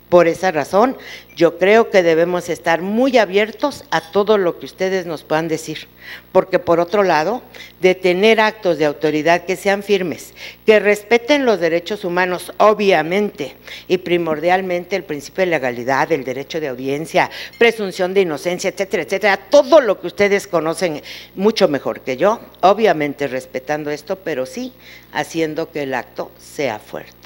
Por esa razón, yo creo que debemos estar muy abiertos a todo lo que ustedes nos puedan decir, porque por otro lado, de tener actos de autoridad que sean firmes, que respeten los derechos humanos, obviamente, y primordialmente el principio de legalidad, el derecho de audiencia, presunción de inocencia, etcétera, etcétera, todo lo que ustedes conocen mucho mejor que yo, obviamente respetando esto, pero sí haciendo que el acto sea fuerte.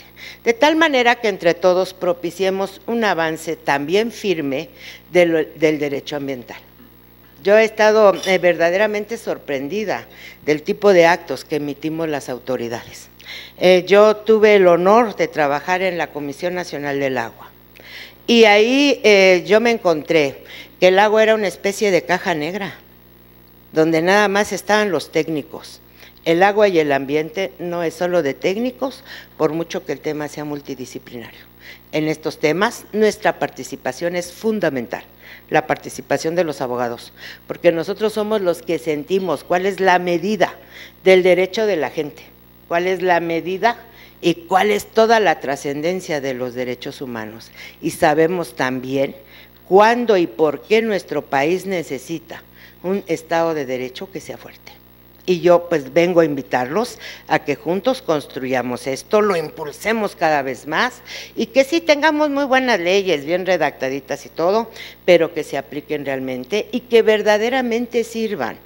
De tal manera que entre todos propiciemos un avance también firme del derecho ambiental. Yo he estado verdaderamente sorprendida del tipo de actos que emitimos las autoridades. Yo tuve el honor de trabajar en la Comisión Nacional del Agua y ahí yo me encontré que el agua era una especie de caja negra, donde nada más estaban los técnicos. El agua y el ambiente no es solo de técnicos, por mucho que el tema sea multidisciplinario. En estos temas, nuestra participación es fundamental, la participación de los abogados, porque nosotros somos los que sentimos cuál es la medida del derecho de la gente, cuál es la medida y cuál es toda la trascendencia de los derechos humanos. Y sabemos también cuándo y por qué nuestro país necesita un Estado de Derecho que sea fuerte. Y yo pues vengo a invitarlos a que juntos construyamos esto, lo impulsemos cada vez más y que sí tengamos muy buenas leyes, bien redactaditas y todo, pero que se apliquen realmente y que verdaderamente sirvan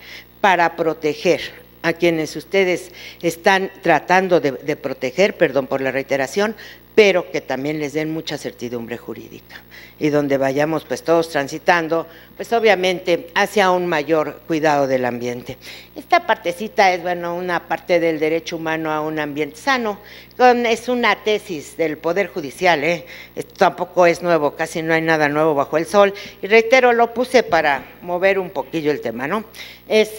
para proteger a quienes ustedes están tratando de proteger, perdón por la reiteración, pero que también les den mucha certidumbre jurídica y donde vayamos pues todos transitando, pues obviamente hacia un mayor cuidado del ambiente. Esta partecita es, bueno, una parte del derecho humano a un ambiente sano, es una tesis del Poder Judicial, esto tampoco es nuevo, casi no hay nada nuevo bajo el sol, y reitero, lo puse para mover un poquillo el tema, ¿no? Es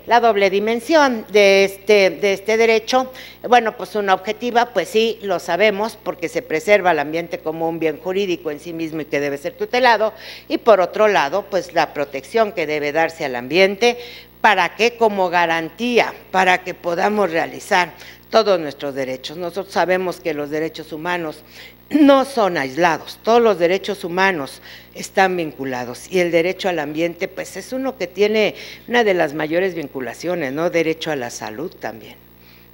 la doble dimensión de este derecho. Bueno, pues una objetiva, pues sí, lo sabemos, porque se preserva el ambiente como un bien jurídico en sí mismo y que debe ser tutelado, y por otro lado, pues la protección que debe darse al ambiente, ¿para qué? Como garantía, para que podamos realizar todos nuestros derechos. Nosotros sabemos que los derechos humanos no son aislados, todos los derechos humanos están vinculados y el derecho al ambiente pues es uno que tiene una de las mayores vinculaciones, ¿no? Derecho a la salud también,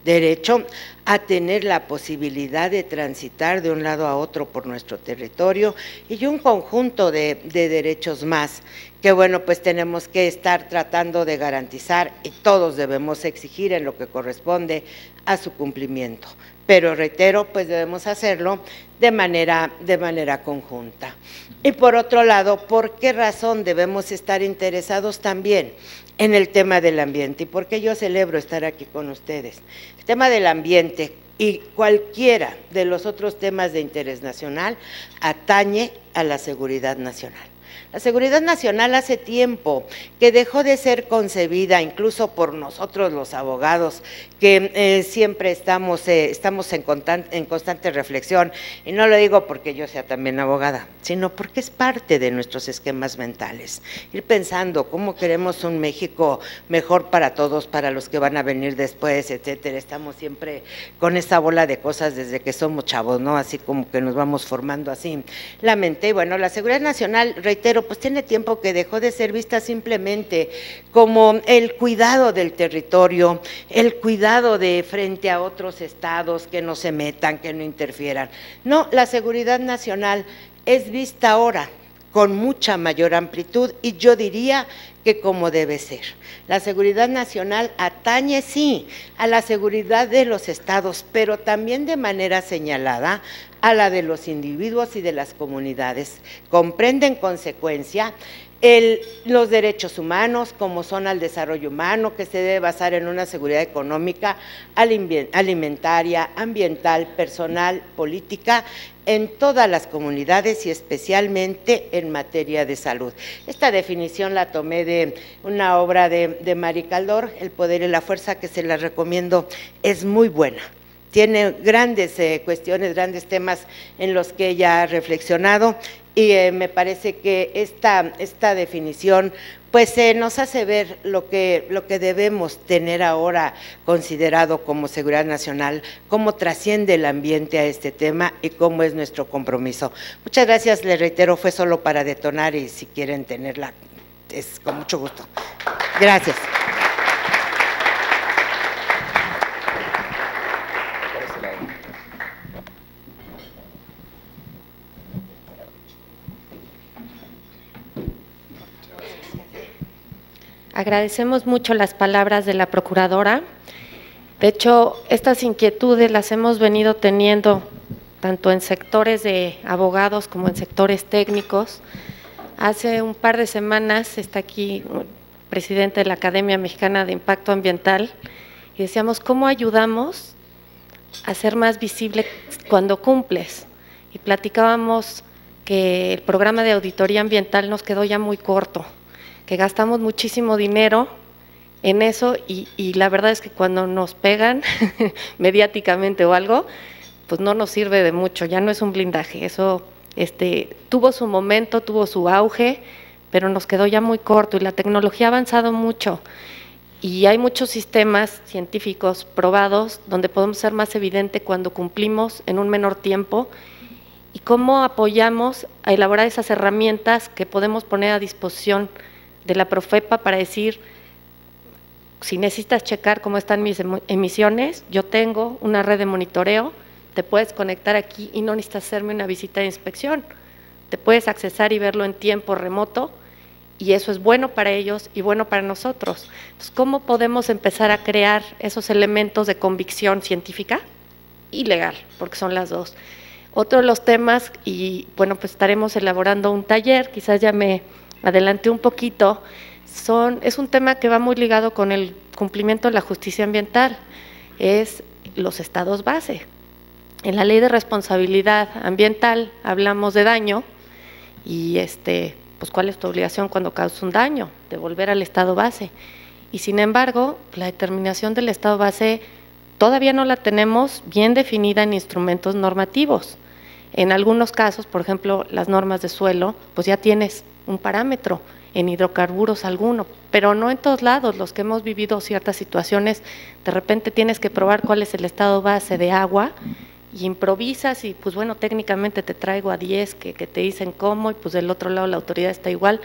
derecho a tener la posibilidad de transitar de un lado a otro por nuestro territorio y un conjunto de derechos más que bueno pues tenemos que estar tratando de garantizar y todos debemos exigir en lo que corresponde a su cumplimiento. Pero reitero, pues debemos hacerlo de manera conjunta. Y por otro lado, ¿por qué razón debemos estar interesados también en el tema del ambiente? ¿Y por qué yo celebro estar aquí con ustedes? El tema del ambiente y cualquiera de los otros temas de interés nacional atañe a la seguridad nacional. La seguridad nacional hace tiempo que dejó de ser concebida, incluso por nosotros los abogados, que siempre estamos en constante reflexión, y no lo digo porque yo sea también abogada, sino porque es parte de nuestros esquemas mentales. Ir pensando cómo queremos un México mejor para todos, para los que van a venir después, etcétera. Estamos siempre con esa bola de cosas desde que somos chavos, ¿no? Así como que nos vamos formando así la mente. Y bueno, la seguridad nacional, reitero, pues tiene tiempo que dejó de ser vista simplemente como el cuidado del territorio, el cuidado de frente a otros estados que no se metan, que no interfieran. No, la seguridad nacional es vista ahora con mucha mayor amplitud y yo diría que como debe ser. La seguridad nacional atañe, sí, a la seguridad de los estados, pero también de manera señalada a la de los individuos y de las comunidades. Comprende en consecuencia los derechos humanos, como son al desarrollo humano, que se debe basar en una seguridad económica, alimentaria, ambiental, personal, política, en todas las comunidades y especialmente en materia de salud. Esta definición la tomé de una obra de Marie Caldor, El poder y la fuerza, que se la recomiendo, es muy buena. Tiene grandes cuestiones, grandes temas en los que ella ha reflexionado y me parece que esta definición pues nos hace ver lo que debemos tener ahora considerado como seguridad nacional, cómo trasciende el ambiente a este tema y cómo es nuestro compromiso. Muchas gracias, les reitero, fue solo para detonar y si quieren tenerla, es con mucho gusto. Gracias. Agradecemos mucho las palabras de la Procuradora. De hecho, estas inquietudes las hemos venido teniendo tanto en sectores de abogados como en sectores técnicos. Hace un par de semanas está aquí el presidente de la Academia Mexicana de Impacto Ambiental y decíamos, ¿cómo ayudamos a ser más visible cuando cumples? Y platicábamos que el programa de auditoría ambiental nos quedó ya muy corto, que gastamos muchísimo dinero en eso y la verdad es que cuando nos pegan mediáticamente o algo, pues no nos sirve de mucho, ya no es un blindaje. Eso tuvo su momento, tuvo su auge, pero nos quedó ya muy corto y la tecnología ha avanzado mucho. Y hay muchos sistemas científicos probados donde podemos ser más evidente cuando cumplimos en un menor tiempo y cómo apoyamos a elaborar esas herramientas que podemos poner a disposición de la Profepa para decir, si necesitas checar cómo están mis emisiones, yo tengo una red de monitoreo, te puedes conectar aquí y no necesitas hacerme una visita de inspección, te puedes accesar y verlo en tiempo remoto, y eso es bueno para ellos y bueno para nosotros. Entonces, ¿cómo podemos empezar a crear esos elementos de convicción científica y legal? Porque son las dos. Otro de los temas, y bueno, pues estaremos elaborando un taller, quizás ya me adelanté un poquito, es un tema que va muy ligado con el cumplimiento de la justicia ambiental, es los estados base. En la Ley de Responsabilidad Ambiental hablamos de daño y pues cuál es tu obligación cuando causas un daño, devolver al estado base. Y sin embargo, la determinación del estado base todavía no la tenemos bien definida en instrumentos normativos. En algunos casos, por ejemplo, las normas de suelo, pues ya tienes un parámetro, en hidrocarburos alguno, pero no en todos lados. Los que hemos vivido ciertas situaciones, de repente tienes que probar cuál es el estado base de agua y improvisas y pues bueno, técnicamente te traigo a 10 que te dicen cómo y pues del otro lado la autoridad está igual.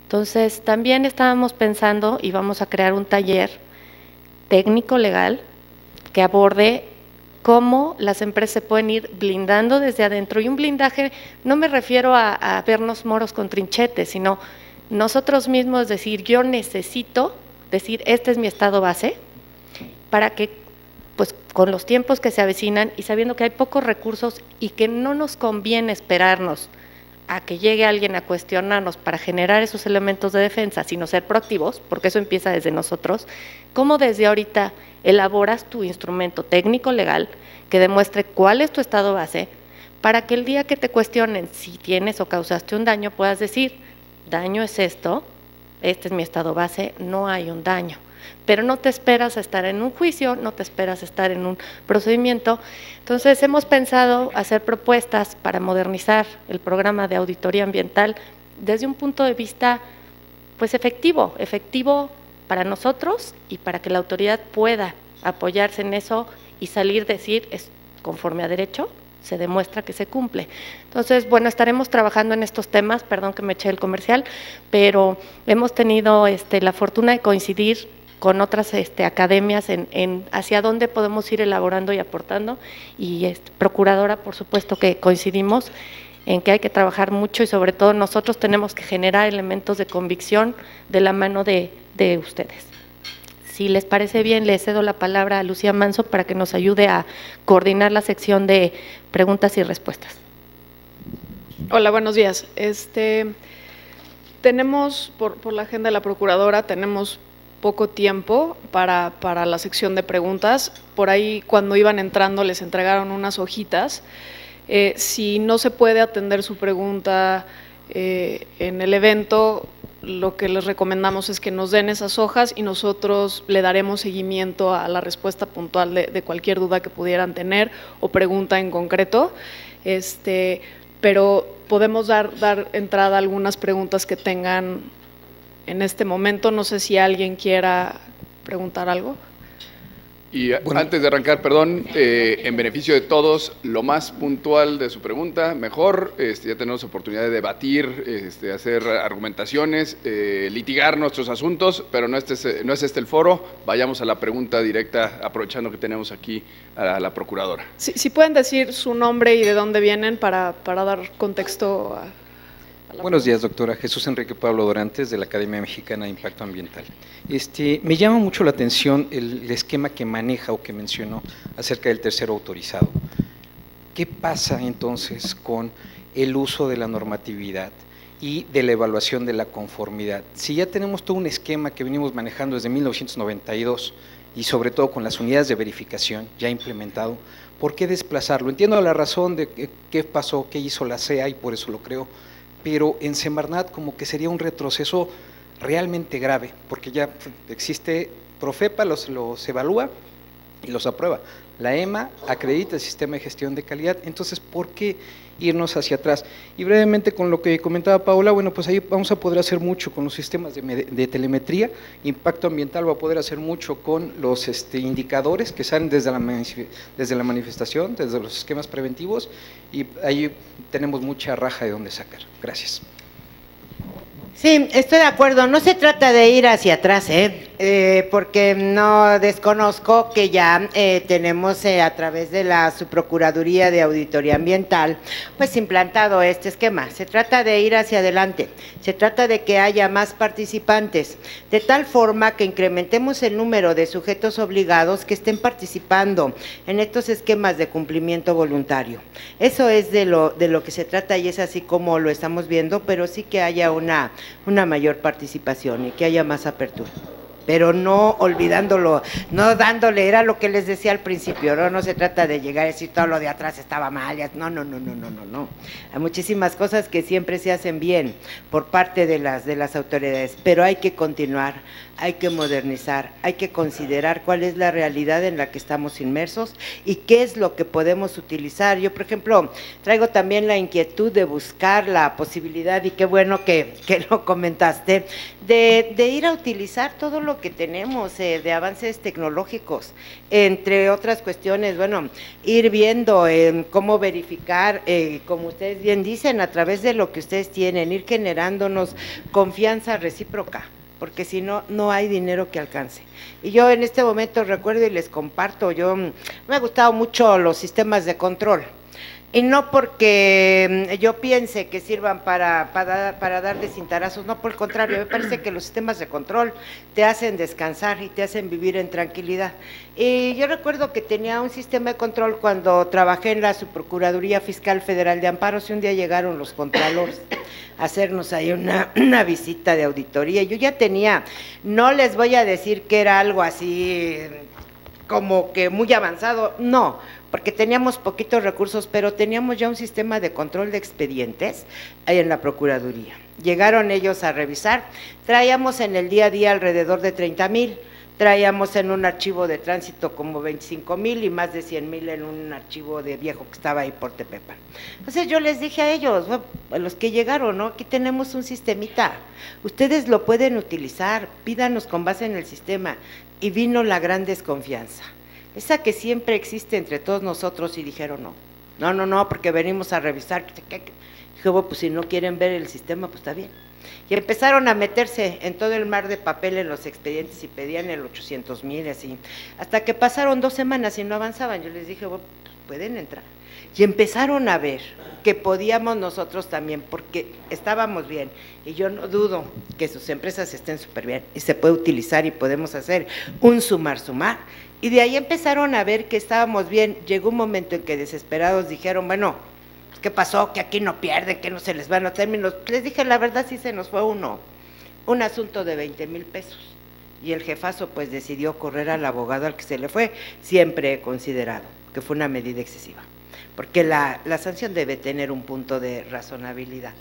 Entonces también estábamos pensando y vamos a crear un taller técnico legal que aborde cómo las empresas se pueden ir blindando desde adentro. Y un blindaje, no me refiero a vernos moros con trinchetes, sino nosotros mismos decir, yo necesito decir, este es mi estado base, para que pues con los tiempos que se avecinan y sabiendo que hay pocos recursos y que no nos conviene esperarnos a que llegue alguien a cuestionarnos para generar esos elementos de defensa, sino ser proactivos, porque eso empieza desde nosotros, cómo desde ahorita elaboras tu instrumento técnico legal que demuestre cuál es tu estado base, para que el día que te cuestionen si tienes o causaste un daño, puedas decir, daño es esto, este es mi estado base, no hay un daño. Pero no te esperas a estar en un juicio, no te esperas a estar en un procedimiento. Entonces, hemos pensado hacer propuestas para modernizar el programa de auditoría ambiental desde un punto de vista, pues, efectivo para nosotros y para que la autoridad pueda apoyarse en eso y salir decir, es conforme a derecho, se demuestra que se cumple. Entonces, bueno, estaremos trabajando en estos temas, perdón que me eché el comercial, pero hemos tenido la fortuna de coincidir con otras academias en hacia dónde podemos ir elaborando y aportando, y procuradora, por supuesto que coincidimos en que hay que trabajar mucho y sobre todo nosotros tenemos que generar elementos de convicción de la mano de ustedes. Si les parece bien, le cedo la palabra a Lucía Manso para que nos ayude a coordinar la sección de preguntas y respuestas. Hola, buenos días. Tenemos, por la agenda de la Procuradora, tenemos poco tiempo para la sección de preguntas. Por ahí, cuando iban entrando, les entregaron unas hojitas. Si no se puede atender su pregunta en el evento, lo que les recomendamos es que nos den esas hojas y nosotros le daremos seguimiento a la respuesta puntual de cualquier duda que pudieran tener o pregunta en concreto. Pero podemos dar entrada a algunas preguntas que tengan en este momento. No sé si alguien quiera preguntar algo. Y bueno, antes de arrancar, perdón, en beneficio de todos, lo más puntual de su pregunta, mejor, ya tenemos oportunidad de debatir, hacer argumentaciones, litigar nuestros asuntos, pero no es este el foro. Vayamos a la pregunta directa, aprovechando que tenemos aquí a la Procuradora. Si pueden decir su nombre y de dónde vienen para dar contexto a Buenos días, doctora. Jesús Enrique Pablo Dorantes, de la Academia Mexicana de Impacto Ambiental. Me llama mucho la atención el esquema que maneja o que mencionó acerca del tercero autorizado. ¿Qué pasa entonces con el uso de la normatividad y de la evaluación de la conformidad? Si ya tenemos todo un esquema que venimos manejando desde 1992 y sobre todo con las unidades de verificación ya implementado, ¿por qué desplazarlo? Entiendo la razón de qué pasó, qué hizo la CEA y por eso lo creo, pero en Semarnat como que sería un retroceso realmente grave, porque ya existe Profepa, los evalúa y los aprueba. La EMA acredita el sistema de gestión de calidad, entonces, ¿por qué irnos hacia atrás? Y brevemente con lo que comentaba Paola, bueno, pues ahí vamos a poder hacer mucho con los sistemas de telemetría, impacto ambiental va a poder hacer mucho con los indicadores que salen desde la manifestación, desde los esquemas preventivos, y ahí tenemos mucha raja de dónde sacar. Gracias. Sí, estoy de acuerdo. No se trata de ir hacia atrás, porque no desconozco que ya tenemos a través de la Subprocuraduría de Auditoría Ambiental, pues implantado este esquema. Se trata de ir hacia adelante, se trata de que haya más participantes, de tal forma que incrementemos el número de sujetos obligados que estén participando en estos esquemas de cumplimiento voluntario. Eso es de lo que se trata y es así como lo estamos viendo, pero sí que haya una mayor participación y que haya más apertura, pero no olvidándolo, no dándole, era lo que les decía al principio, no se trata de llegar a decir todo lo de atrás estaba mal, no. Hay muchísimas cosas que siempre se hacen bien por parte de las autoridades, pero hay que continuar, hay que modernizar, hay que considerar cuál es la realidad en la que estamos inmersos y qué es lo que podemos utilizar. Yo, por ejemplo, traigo también la inquietud de buscar la posibilidad, y qué bueno que lo comentaste, de ir a utilizar todo lo que tenemos de avances tecnológicos, entre otras cuestiones, bueno, ir viendo cómo verificar, como ustedes bien dicen, a través de lo que ustedes tienen, ir generándonos confianza recíproca, porque si no, no hay dinero que alcance. Y yo en este momento recuerdo y les comparto, me ha gustado mucho los sistemas de control, y no porque yo piense que sirvan para dar de cintarazos, no, por el contrario, me parece que los sistemas de control te hacen descansar y te hacen vivir en tranquilidad. Y yo recuerdo que tenía un sistema de control cuando trabajé en la Subprocuraduría Fiscal Federal de Amparos, y un día llegaron los contralores a hacernos ahí una visita de auditoría. Yo ya tenía, no les voy a decir que era algo así como que muy avanzado, no, porque teníamos poquitos recursos, pero teníamos ya un sistema de control de expedientes ahí en la Procuraduría. Llegaron ellos a revisar, traíamos en el día a día alrededor de 30,000, traíamos en un archivo de tránsito como 25,000 y más de 100,000 en un archivo de viejo que estaba ahí por Tepepan. Entonces yo les dije a ellos, bueno, a los que llegaron, ¿no? Aquí tenemos un sistemita, ustedes lo pueden utilizar, pídanos con base en el sistema. Y vino la gran desconfianza, esa que siempre existe entre todos nosotros, y dijeron no, porque venimos a revisar. Dije, bueno, pues si no quieren ver el sistema, pues está bien. Y empezaron a meterse en todo el mar de papel en los expedientes y pedían el 800,000 así, hasta que pasaron 2 semanas y no avanzaban. Yo les dije, bueno, pues pueden entrar. Y empezaron a ver que podíamos nosotros también, porque estábamos bien, y yo no dudo que sus empresas estén súper bien, y se puede utilizar y podemos hacer un sumar, y de ahí empezaron a ver que estábamos bien. Llegó un momento en que desesperados dijeron, bueno, ¿qué pasó? Que aquí no pierden, que no se les van los términos. Les dije, la verdad sí se nos fue un asunto de 20,000 pesos, y el jefazo pues decidió correr al abogado al que se le fue. Siempre he considerado que fue una medida excesiva, porque la sanción debe tener un punto de razonabilidad,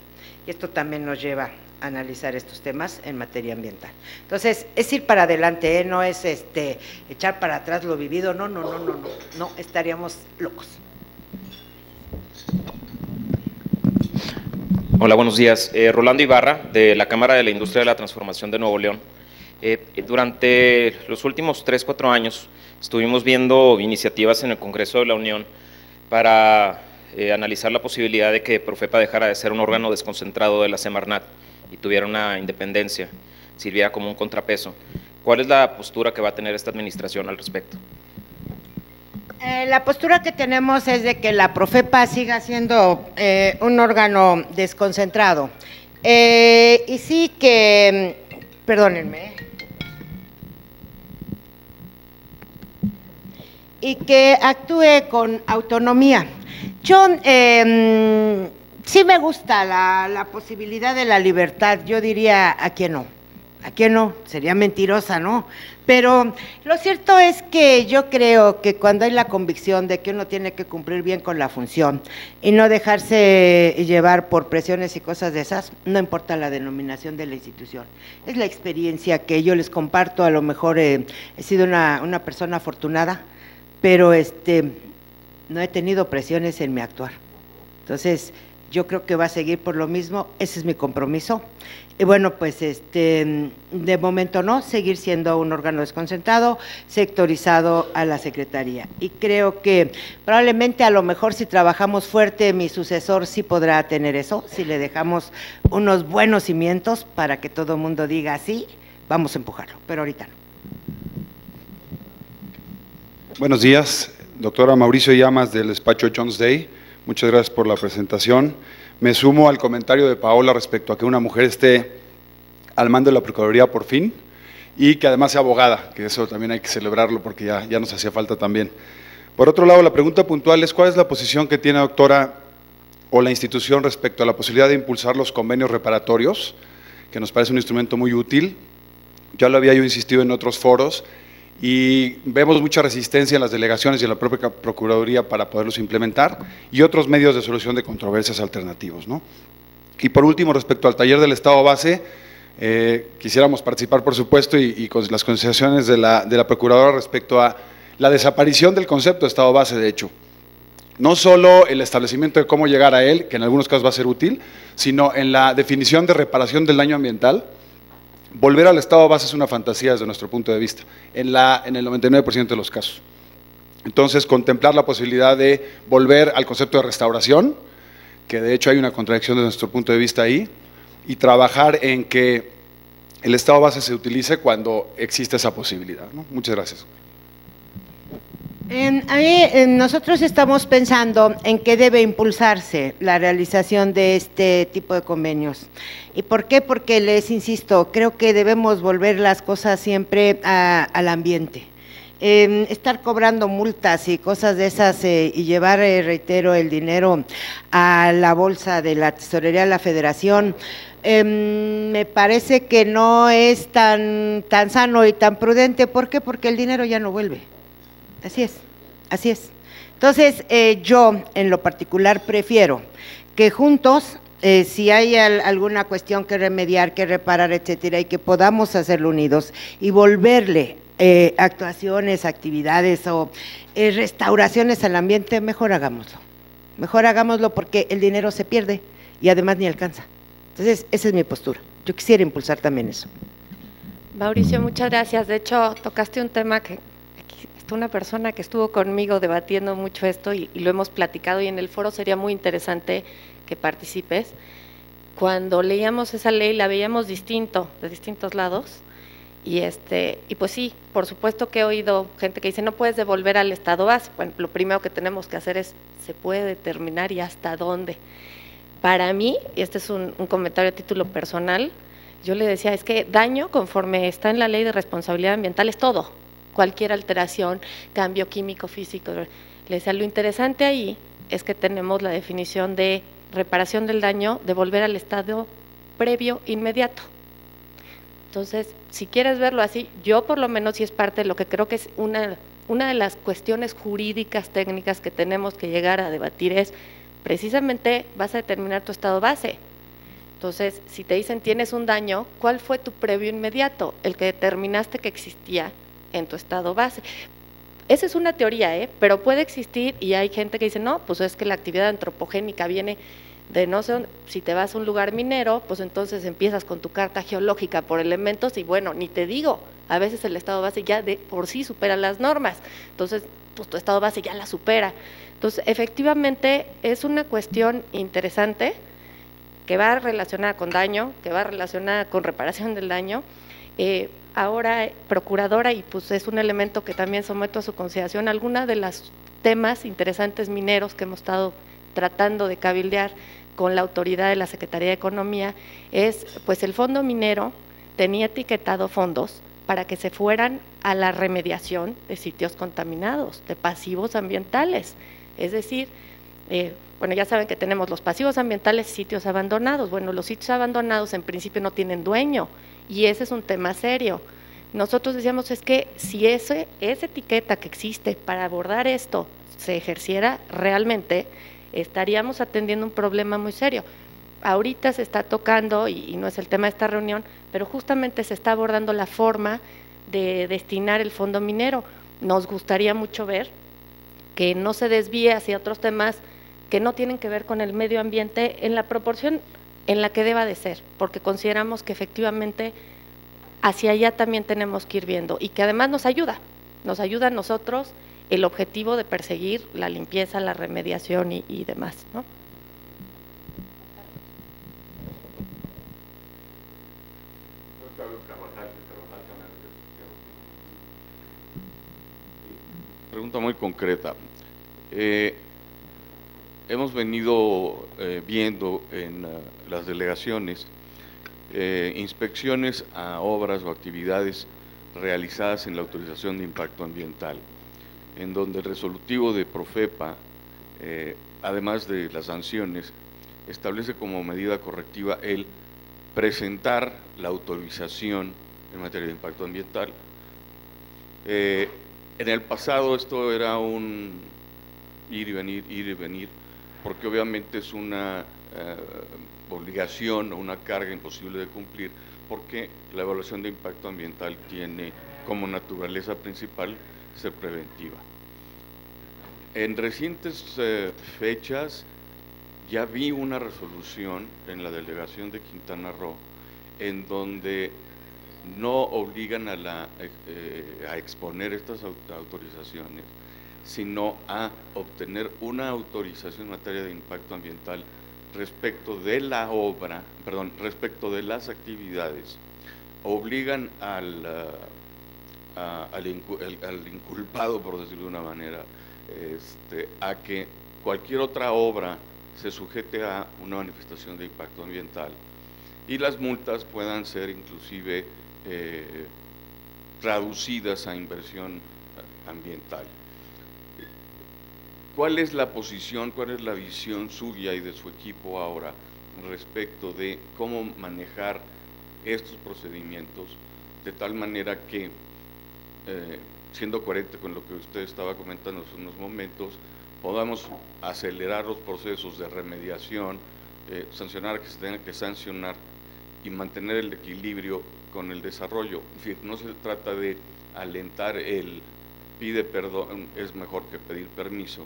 y esto también nos lleva a analizar estos temas en materia ambiental. Entonces, es ir para adelante, no es echar para atrás lo vivido, no, estaríamos locos. Hola, buenos días. Rolando Ibarra, de la Cámara de la Industria de la Transformación de Nuevo León. Durante los últimos 3-4 años estuvimos viendo iniciativas en el Congreso de la Unión para analizar la posibilidad de que Profepa dejara de ser un órgano desconcentrado de la Semarnat y tuviera una independencia, sirviera como un contrapeso. ¿Cuál es la postura que va a tener esta administración al respecto? La postura que tenemos es de que la Profepa siga siendo un órgano desconcentrado, y sí que, perdónenme, y que actúe con autonomía. Yo sí me gusta la posibilidad de la libertad, yo diría, ¿a quién no? ¿A quién no? Sería mentirosa, ¿no? Pero lo cierto es que yo creo que cuando hay la convicción de que uno tiene que cumplir bien con la función y no dejarse llevar por presiones y cosas de esas, no importa la denominación de la institución. Es la experiencia que yo les comparto, a lo mejor he sido una persona afortunada pero no he tenido presiones en mi actuar. Entonces, yo creo que va a seguir por lo mismo, ese es mi compromiso. Y bueno, pues de momento no, seguir siendo un órgano desconcentrado, sectorizado a la Secretaría. Y creo que probablemente a lo mejor si trabajamos fuerte, mi sucesor sí podrá tener eso, si le dejamos unos buenos cimientos para que todo el mundo diga sí, vamos a empujarlo, pero ahorita no. Buenos días, doctora Mauricio Llamas del despacho Jones Day. Muchas gracias por la presentación. Me sumo al comentario de Paola respecto a que una mujer esté al mando de la Procuraduría por fin y que además sea abogada, que eso también hay que celebrarlo porque ya nos hacía falta también. Por otro lado, la pregunta puntual es ¿cuál es la posición que tiene, doctora, o la institución respecto a la posibilidad de impulsar los convenios reparatorios, que nos parece un instrumento muy útil? Ya lo había yo insistido en otros foros, y vemos mucha resistencia en las delegaciones y en la propia Procuraduría para poderlos implementar y otros medios de solución de controversias alternativos, ¿no? Y por último, respecto al taller del Estado base, quisiéramos participar, por supuesto, y con las consideraciones de la Procuradora respecto a la desaparición del concepto de Estado base, de hecho. No solo el establecimiento de cómo llegar a él, que en algunos casos va a ser útil, sino en la definición de reparación del daño ambiental. Volver al estado base es una fantasía desde nuestro punto de vista, en el 99% de los casos. Entonces, contemplar la posibilidad de volver al concepto de restauración, que de hecho hay una contradicción desde nuestro punto de vista ahí, y trabajar en que el estado base se utilice cuando existe esa posibilidad, ¿no? Muchas gracias. Nosotros estamos pensando en que debe impulsarse la realización de este tipo de convenios. ¿Y por qué? Porque les insisto, creo que debemos volver las cosas siempre al ambiente. Estar cobrando multas y cosas de esas y llevar, reitero, el dinero a la bolsa de la Tesorería de la Federación, me parece que no es tan sano y tan prudente. ¿Por qué? Porque el dinero ya no vuelve. Así es, así es. Entonces, yo en lo particular prefiero que juntos, si hay alguna cuestión que remediar, que reparar, etcétera, y que podamos hacerlo unidos y volverle actuaciones, actividades o restauraciones al ambiente, mejor hagámoslo. Mejor hagámoslo porque el dinero se pierde y además ni alcanza. Entonces, esa es mi postura. Yo quisiera impulsar también eso. Mauricio, muchas gracias. De hecho, tocaste un tema que una persona que estuvo conmigo debatiendo mucho esto y lo hemos platicado, y en el foro sería muy interesante que participes. Cuando leíamos esa ley la veíamos distinto, de distintos lados, y pues sí, por supuesto que he oído gente que dice no puedes devolver al estado base. Bueno, lo primero que tenemos que hacer es, se puede determinar y hasta dónde. Para mí, y este es un comentario a título personal, yo le decía, es que daño, conforme está en la ley de responsabilidad ambiental, es todo. Cualquier alteración, cambio químico, físico. Le decía, lo interesante ahí es que tenemos la definición de reparación del daño, de volver al estado previo inmediato. Entonces, si quieres verlo así, yo por lo menos sí es parte de lo que creo que es una de las cuestiones jurídicas, técnicas que tenemos que llegar a debatir es, precisamente vas a determinar tu estado base. Entonces, si te dicen tienes un daño, ¿cuál fue tu previo inmediato? El que determinaste que existía en tu estado base. Esa es una teoría, pero puede existir, y hay gente que dice, no, pues es que la actividad antropogénica viene de no sé, si te vas a un lugar minero, pues entonces empiezas con tu carta geológica por elementos y bueno, ni te digo, a veces el estado base ya de por sí supera las normas, entonces pues tu estado base ya la supera. Entonces, efectivamente es una cuestión interesante que va relacionada con daño, que va relacionada con reparación del daño. Ahora procuradora, y pues es un elemento que también someto a su consideración, algunos de los temas interesantes mineros que hemos estado tratando de cabildear con la autoridad de la Secretaría de Economía es, pues el fondo minero tenía etiquetado fondos para que se fueran a la remediación de sitios contaminados, de pasivos ambientales, es decir, bueno, ya saben que tenemos los pasivos ambientales y sitios abandonados. Bueno, los sitios abandonados en principio no tienen dueño, y ese es un tema serio. Nosotros decíamos es que si esa etiqueta que existe para abordar esto se ejerciera realmente, estaríamos atendiendo un problema muy serio. Ahorita se está tocando, y no es el tema de esta reunión, pero justamente se está abordando la forma de destinar el fondo minero. Nos gustaría mucho ver que no se desvíe hacia otros temas que no tienen que ver con el medio ambiente en la proporción en la que deba de ser, porque consideramos que efectivamente hacia allá también tenemos que ir viendo y que además nos ayuda a nosotros el objetivo de perseguir la limpieza, la remediación y demás, ¿no? Pregunta muy concreta. Hemos venido viendo en las delegaciones inspecciones a obras o actividades realizadas en la autorización de impacto ambiental, en donde el resolutivo de Profepa, además de las sanciones, establece como medida correctiva el presentar la autorización en materia de impacto ambiental. En el pasado esto era un ir y venir, porque obviamente es una obligación o una carga imposible de cumplir, porque la evaluación de impacto ambiental tiene como naturaleza principal ser preventiva. En recientes fechas ya vi una resolución en la delegación de Quintana Roo en donde no obligan a exponer estas autorizaciones, sino a obtener una autorización en materia de impacto ambiental respecto de la obra, respecto de las actividades. Obligan al inculpado, por decirlo de una manera, a que cualquier otra obra se sujete a una manifestación de impacto ambiental y las multas puedan ser inclusive traducidas a inversión ambiental. ¿Cuál es la posición, cuál es la visión suya y de su equipo ahora respecto de cómo manejar estos procedimientos de tal manera que, siendo coherente con lo que usted estaba comentando hace unos momentos, podamos acelerar los procesos de remediación, sancionar que se tenga que sancionar y mantener el equilibrio con el desarrollo? Es decir, no se trata de alentar el pide perdón, es mejor que pedir permiso,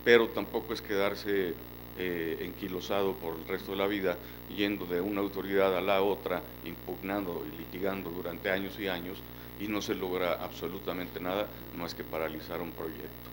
pero tampoco es quedarse enquilosado por el resto de la vida, yendo de una autoridad a la otra, impugnando y litigando durante años y años, y no se logra absolutamente nada más que paralizar un proyecto.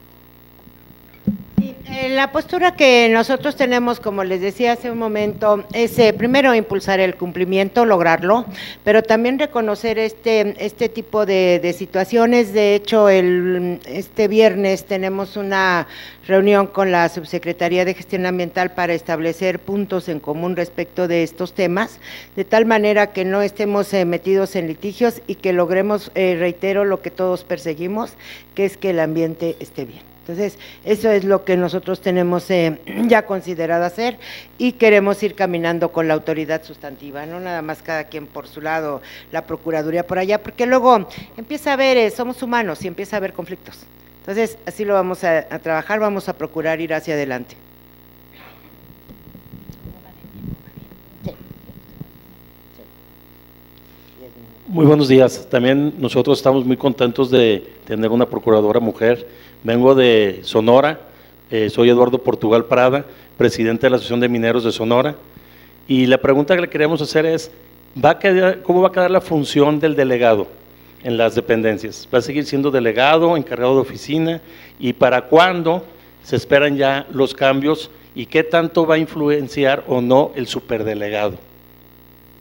La postura que nosotros tenemos, como les decía hace un momento, es primero impulsar el cumplimiento, lograrlo, pero también reconocer este tipo de situaciones. De hecho, este viernes tenemos una reunión con la Subsecretaría de Gestión Ambiental para establecer puntos en común respecto de estos temas, de tal manera que no estemos metidos en litigios y que logremos, reitero, lo que todos perseguimos, que es que el ambiente esté bien. Entonces, eso es lo que nosotros tenemos ya considerado hacer y queremos ir caminando con la autoridad sustantiva, no nada más cada quien por su lado, la Procuraduría por allá, porque luego empieza a haber, somos humanos y empieza a haber conflictos. Entonces, así lo vamos a trabajar, vamos a procurar ir hacia adelante. Muy buenos días. También nosotros estamos muy contentos de tener una procuradora mujer. Vengo de Sonora, soy Eduardo Portugal Prada, presidente de la Asociación de Mineros de Sonora, y la pregunta que le queremos hacer es, ¿cómo va a quedar la función del delegado en las dependencias? ¿Va a seguir siendo delegado, encargado de oficina? ¿Y para cuándo se esperan ya los cambios? ¿Y qué tanto va a influenciar o no el superdelegado?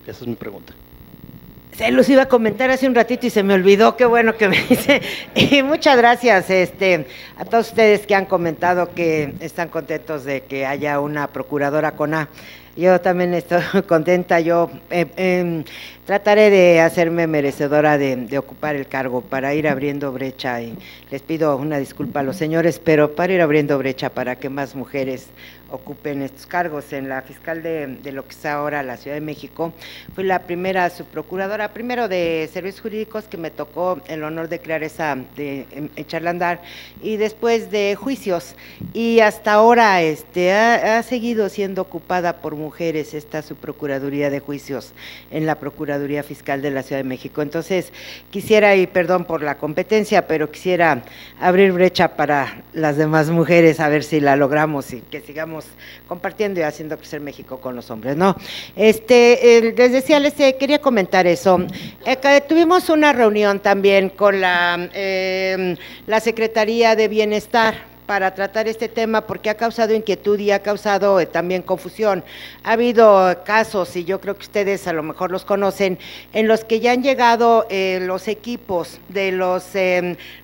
Esa es mi pregunta. Se los iba a comentar hace un ratito y se me olvidó, qué bueno que me dice. Y muchas gracias a todos ustedes que han comentado que están contentos de que haya una procuradora con A. Yo también estoy contenta, yo trataré de hacerme merecedora de ocupar el cargo para ir abriendo brecha, y les pido una disculpa a los señores, pero para ir abriendo brecha para que más mujeres ocupen estos cargos. En la fiscal de lo que es ahora la Ciudad de México, fui la primera subprocuradora, primero de servicios jurídicos, que me tocó el honor de crear de echarla a andar, y después de juicios, y hasta ahora ha seguido siendo ocupada por mujeres esta subprocuraduría de juicios en la Procuraduría Fiscal de la Ciudad de México. Entonces, quisiera, y perdón por la competencia, pero quisiera abrir brecha para las demás mujeres, a ver si la logramos y que sigamos compartiendo y haciendo crecer México con los hombres, ¿no? Les decía, quería comentar eso. Tuvimos una reunión también con la Secretaría de Bienestar para tratar este tema, porque ha causado inquietud y ha causado también confusión. Ha habido casos, y yo creo que ustedes a lo mejor los conocen, en los que ya han llegado los equipos de los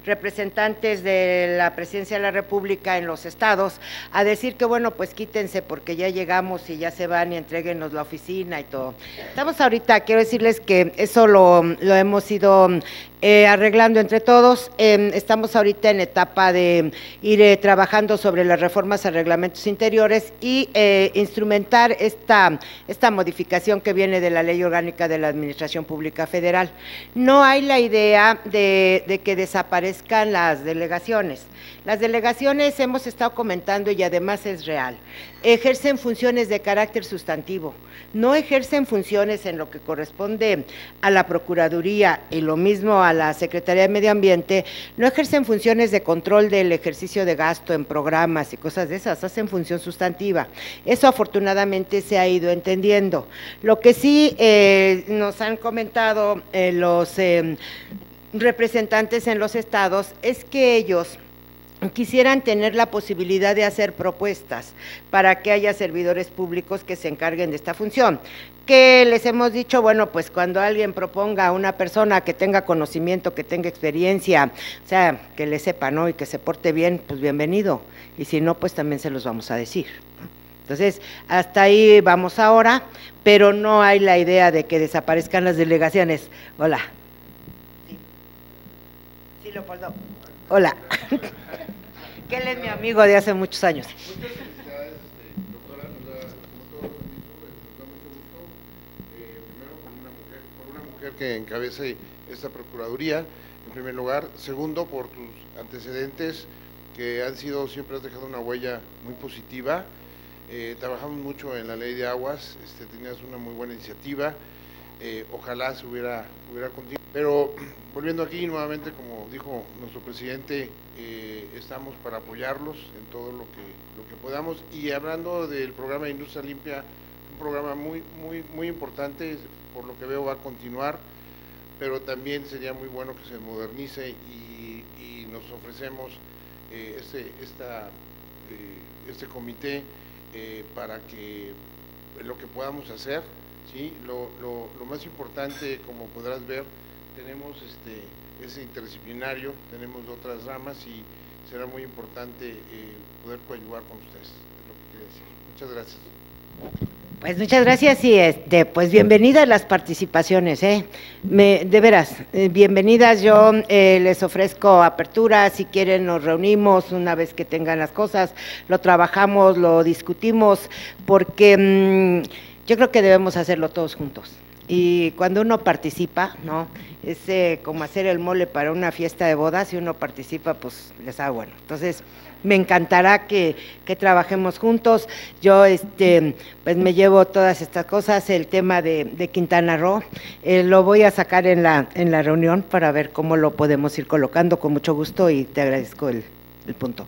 representantes de la Presidencia de la República en los estados a decir que bueno, pues quítense porque ya llegamos y ya se van y entréguenos la oficina y todo. Estamos ahorita, quiero decirles que eso lo hemos ido arreglando entre todos. Estamos ahorita en etapa de ir trabajando sobre las reformas a reglamentos interiores y instrumentar esta modificación que viene de la Ley Orgánica de la Administración Pública Federal. No hay la idea de que desaparezcan las delegaciones. Las delegaciones, hemos estado comentando y además es real, ejercen funciones de carácter sustantivo, no ejercen funciones en lo que corresponde a la Procuraduría y lo mismo a la Secretaría de Medio Ambiente, no ejercen funciones de control del ejercicio de gasto en programas y cosas de esas, hacen función sustantiva. Eso afortunadamente se ha ido entendiendo. Lo que sí nos han comentado los representantes en los estados es que ellos quisieran tener la posibilidad de hacer propuestas para que haya servidores públicos que se encarguen de esta función. Que les hemos dicho, bueno, pues cuando alguien proponga a una persona que tenga conocimiento, que tenga experiencia, o sea, que le sepa, ¿no? Y que se porte bien, pues bienvenido. Y si no, pues también se los vamos a decir. Entonces, hasta ahí vamos ahora, pero no hay la idea de que desaparezcan las delegaciones. Hola. Sí, Leopoldo. Hola. Que él es mi amigo de hace muchos años. Muchas felicidades, doctora, nos da mucho gusto, primero por una mujer que encabece esta Procuraduría, en primer lugar. Segundo, por tus antecedentes, que siempre has dejado una huella muy positiva. Trabajamos mucho en la ley de aguas, tenías una muy buena iniciativa, ojalá se hubiera continuado. Pero volviendo aquí nuevamente, como dijo nuestro presidente, estamos para apoyarlos en todo lo que podamos. Y hablando del programa de Industria Limpia, un programa muy importante, por lo que veo va a continuar, pero también sería muy bueno que se modernice y nos ofrecemos este comité para que lo que podamos hacer, ¿sí? Lo más importante, como podrás ver, tenemos ese interdisciplinario, tenemos otras ramas y será muy importante poder coadyuvar con ustedes, es lo que quería decir. Muchas gracias. Pues muchas gracias y pues bienvenidas las participaciones, de veras, bienvenidas. Yo les ofrezco apertura, si quieren nos reunimos una vez que tengan las cosas, lo trabajamos, lo discutimos, porque yo creo que debemos hacerlo todos juntos. Y cuando uno participa, ¿no? Es como hacer el mole para una fiesta de bodas, si uno participa, pues les da bueno. Entonces, me encantará que trabajemos juntos. Yo pues me llevo todas estas cosas, el tema de Quintana Roo, lo voy a sacar en la reunión para ver cómo lo podemos ir colocando con mucho gusto y te agradezco el punto.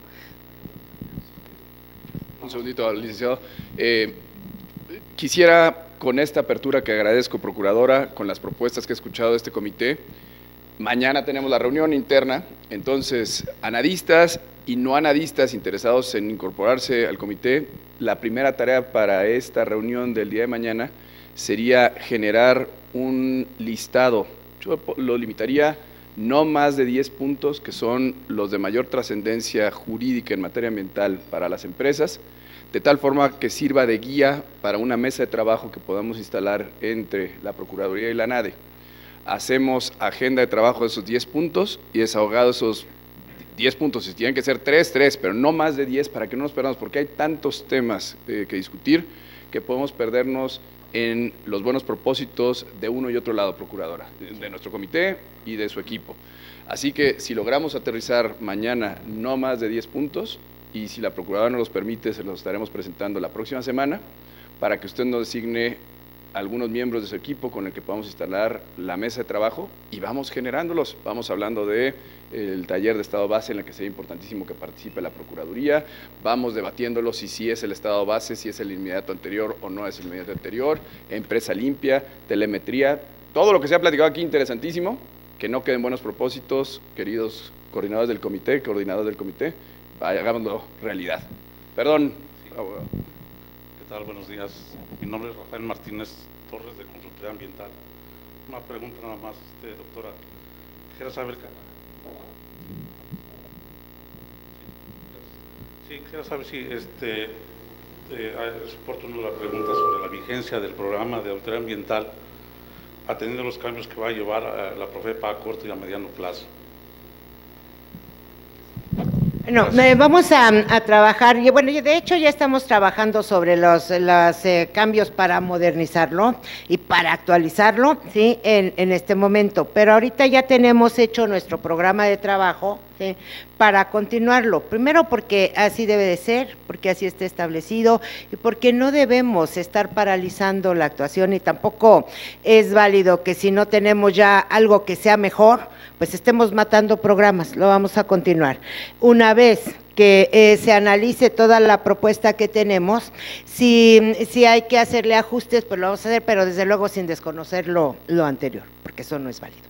Un segundito, licenciado. Quisiera, con esta apertura que agradezco, Procuradora, con las propuestas que he escuchado de este comité, mañana tenemos la reunión interna, entonces, anadistas y no anadistas interesados en incorporarse al comité, la primera tarea para esta reunión del día de mañana sería generar un listado. Yo lo limitaría no más de 10 puntos, que son los de mayor trascendencia jurídica en materia ambiental para las empresas, de tal forma que sirva de guía para una mesa de trabajo que podamos instalar entre la Procuraduría y la NADE. Hacemos agenda de trabajo de esos 10 puntos y desahogados esos 10 puntos, si tienen que ser 3, pero no más de 10 para que no nos perdamos, porque hay tantos temas que discutir que podemos perdernos en los buenos propósitos de uno y otro lado, Procuradora, de nuestro comité y de su equipo. Así que si logramos aterrizar mañana no más de 10 puntos, y si la Procuradora nos los permite, se los estaremos presentando la próxima semana, para que usted nos designe algunos miembros de su equipo con el que podamos instalar la mesa de trabajo y vamos generándolos. Vamos hablando de el taller de estado base en el que sería importantísimo que participe la Procuraduría, vamos debatiéndolo si es el estado base, si es el inmediato anterior o no es el inmediato anterior, empresa limpia, telemetría, todo lo que se ha platicado aquí interesantísimo, que no queden buenos propósitos, queridos coordinadores del comité, hagámoslo realidad. Perdón, abogado. ¿Qué tal? Buenos días. Mi nombre es Rafael Martínez Torres, de Consultoría Ambiental. Una pregunta nada más, doctora. Quisiera saber si es oportuno la pregunta sobre la vigencia del programa de auditoría ambiental, atendiendo los cambios que va a llevar a la Profepa a corto y a mediano plazo. No, vamos a trabajar, y bueno, de hecho ya estamos trabajando sobre los cambios para modernizarlo y para actualizarlo, ¿sí? En este momento, pero ahorita ya tenemos hecho nuestro programa de trabajo, ¿sí? Para continuarlo, primero porque así debe de ser, porque así está establecido y porque no debemos estar paralizando la actuación y tampoco es válido que si no tenemos ya algo que sea mejor, pues estemos matando programas, lo vamos a continuar. Una vez que se analice toda la propuesta que tenemos, si hay que hacerle ajustes, pues lo vamos a hacer, pero desde luego sin desconocer lo anterior, porque eso no es válido.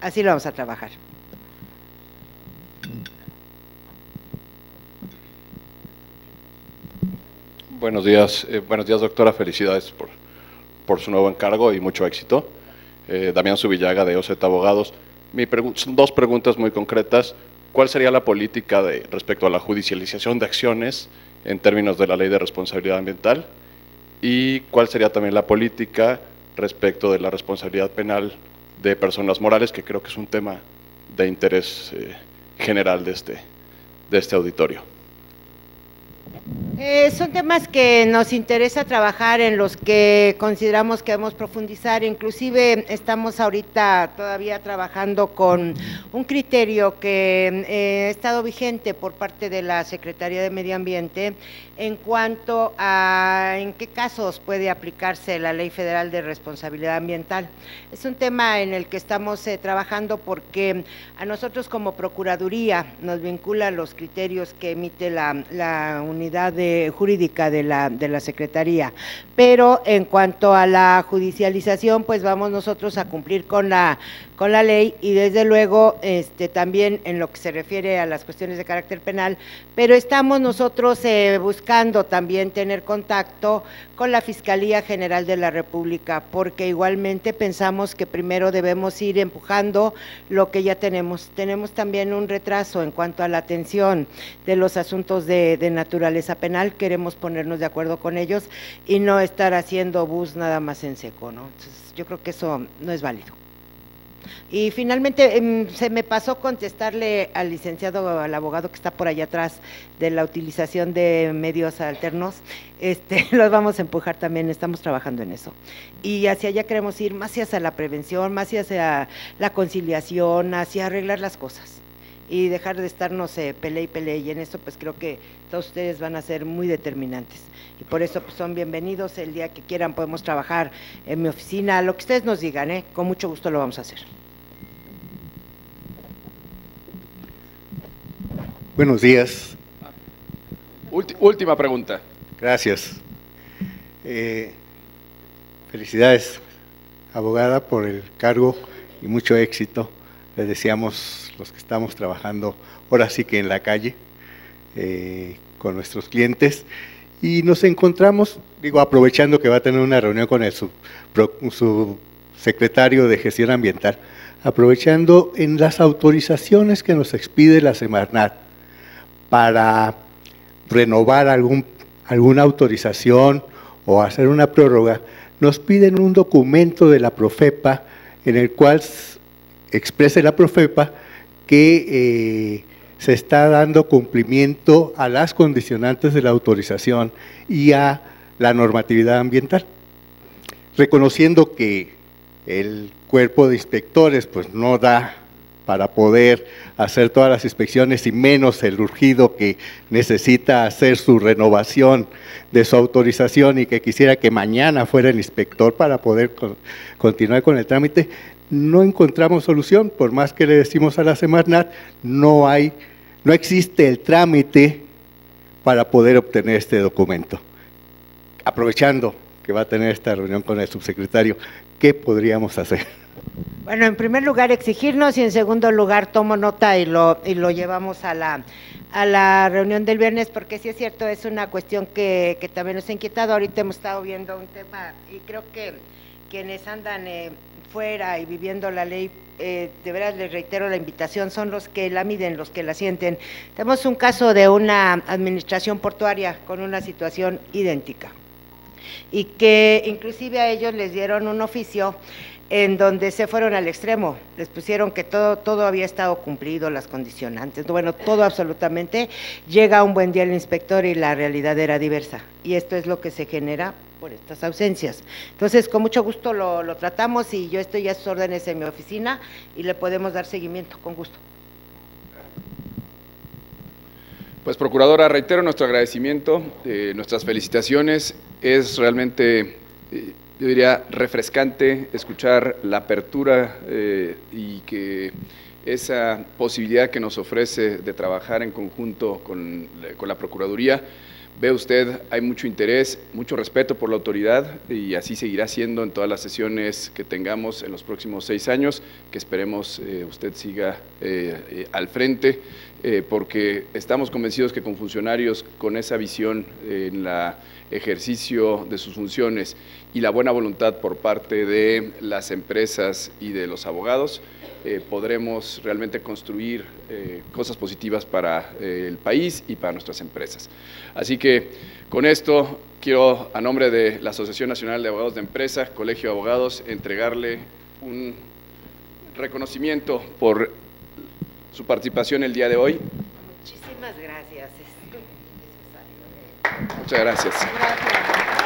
Así lo vamos a trabajar. Buenos días, doctora, felicidades por su nuevo encargo y mucho éxito. Damián Zubillaga, de OZ Abogados. Son dos preguntas muy concretas. ¿Cuál sería la política respecto a la judicialización de acciones en términos de la Ley de Responsabilidad Ambiental? ¿Y cuál sería también la política respecto de la responsabilidad penal de personas morales, que creo que es un tema de interés general de este auditorio? Son temas que nos interesa trabajar, en los que consideramos que debemos profundizar. Inclusive estamos ahorita todavía trabajando con un criterio que ha estado vigente por parte de la Secretaría de Medio Ambiente en cuanto a en qué casos puede aplicarse la Ley Federal de Responsabilidad Ambiental. Es un tema en el que estamos trabajando porque a nosotros como Procuraduría nos vincula los criterios que emite la unidad jurídica de la Secretaría, pero en cuanto a la judicialización, pues vamos nosotros a cumplir con la ley y desde luego también en lo que se refiere a las cuestiones de carácter penal, pero estamos nosotros buscando también tener contacto con la Fiscalía General de la República, porque igualmente pensamos que primero debemos ir empujando lo que ya tenemos. Tenemos también un retraso en cuanto a la atención de los asuntos de naturaleza penal, queremos ponernos de acuerdo con ellos y no estar haciendo bus nada más en seco, ¿no? Entonces, yo creo que eso no es válido. Y finalmente se me pasó contestarle al licenciado, al abogado que está por allá atrás, de la utilización de medios alternos. Los vamos a empujar también, estamos trabajando en eso. Y hacia allá queremos ir, más hacia la prevención, más hacia la conciliación, hacia arreglar las cosas y dejar de estarnos pelea, y en esto pues creo que todos ustedes van a ser muy determinantes y por eso pues son bienvenidos. El día que quieran podemos trabajar en mi oficina, lo que ustedes nos digan, con mucho gusto lo vamos a hacer. Buenos días. Última pregunta. Gracias. Felicidades, abogada, por el cargo y mucho éxito. Les deseamos, los que estamos trabajando ahora sí que en la calle con nuestros clientes, y nos encontramos, aprovechando que va a tener una reunión con el subsecretario de Gestión Ambiental, aprovechando en las autorizaciones que nos expide la Semarnat para renovar alguna autorización o hacer una prórroga, nos piden un documento de la Profepa en el cual exprese la Profepa que se está dando cumplimiento a las condicionantes de la autorización y a la normatividad ambiental, reconociendo que el cuerpo de inspectores pues no da para poder hacer todas las inspecciones y menos el urgido que necesita hacer su renovación de su autorización y que quisiera que mañana fuera el inspector para poder continuar con el trámite, no encontramos solución, por más que le decimos a la Semarnat, no existe el trámite para poder obtener este documento. Aprovechando que va a tener esta reunión con el subsecretario, ¿qué podríamos hacer? Bueno, en primer lugar exigirnos y en segundo lugar tomo nota y lo llevamos a la reunión del viernes, porque sí es cierto, es una cuestión que también nos ha inquietado. Ahorita hemos estado viendo un tema y creo que quienes andan fuera y viviendo la ley, de veras les reitero la invitación, son los que la miden, los que la sienten. Tenemos un caso de una administración portuaria con una situación idéntica y que inclusive a ellos les dieron un oficio en donde se fueron al extremo, les pusieron que todo había estado cumplido, las condicionantes, bueno, todo absolutamente. Llega un buen día el inspector y la realidad era diversa, y esto es lo que se genera por estas ausencias. Entonces, con mucho gusto lo tratamos y yo estoy a sus órdenes en mi oficina y le podemos dar seguimiento, con gusto. Pues, Procuradora, reitero nuestro agradecimiento, nuestras felicitaciones. Es realmente, yo diría, refrescante escuchar la apertura y que esa posibilidad que nos ofrece de trabajar en conjunto con la Procuraduría. Ve usted, hay mucho interés, mucho respeto por la autoridad y así seguirá siendo en todas las sesiones que tengamos en los próximos 6 años, que esperemos usted siga al frente, porque estamos convencidos que con funcionarios con esa visión en el ejercicio de sus funciones y la buena voluntad por parte de las empresas y de los abogados, podremos realmente construir cosas positivas para el país y para nuestras empresas. Así que con esto quiero, a nombre de la Asociación Nacional de Abogados de Empresa, Colegio de Abogados, entregarle un reconocimiento por su participación el día de hoy. Muchísimas gracias. Muchas gracias. Gracias.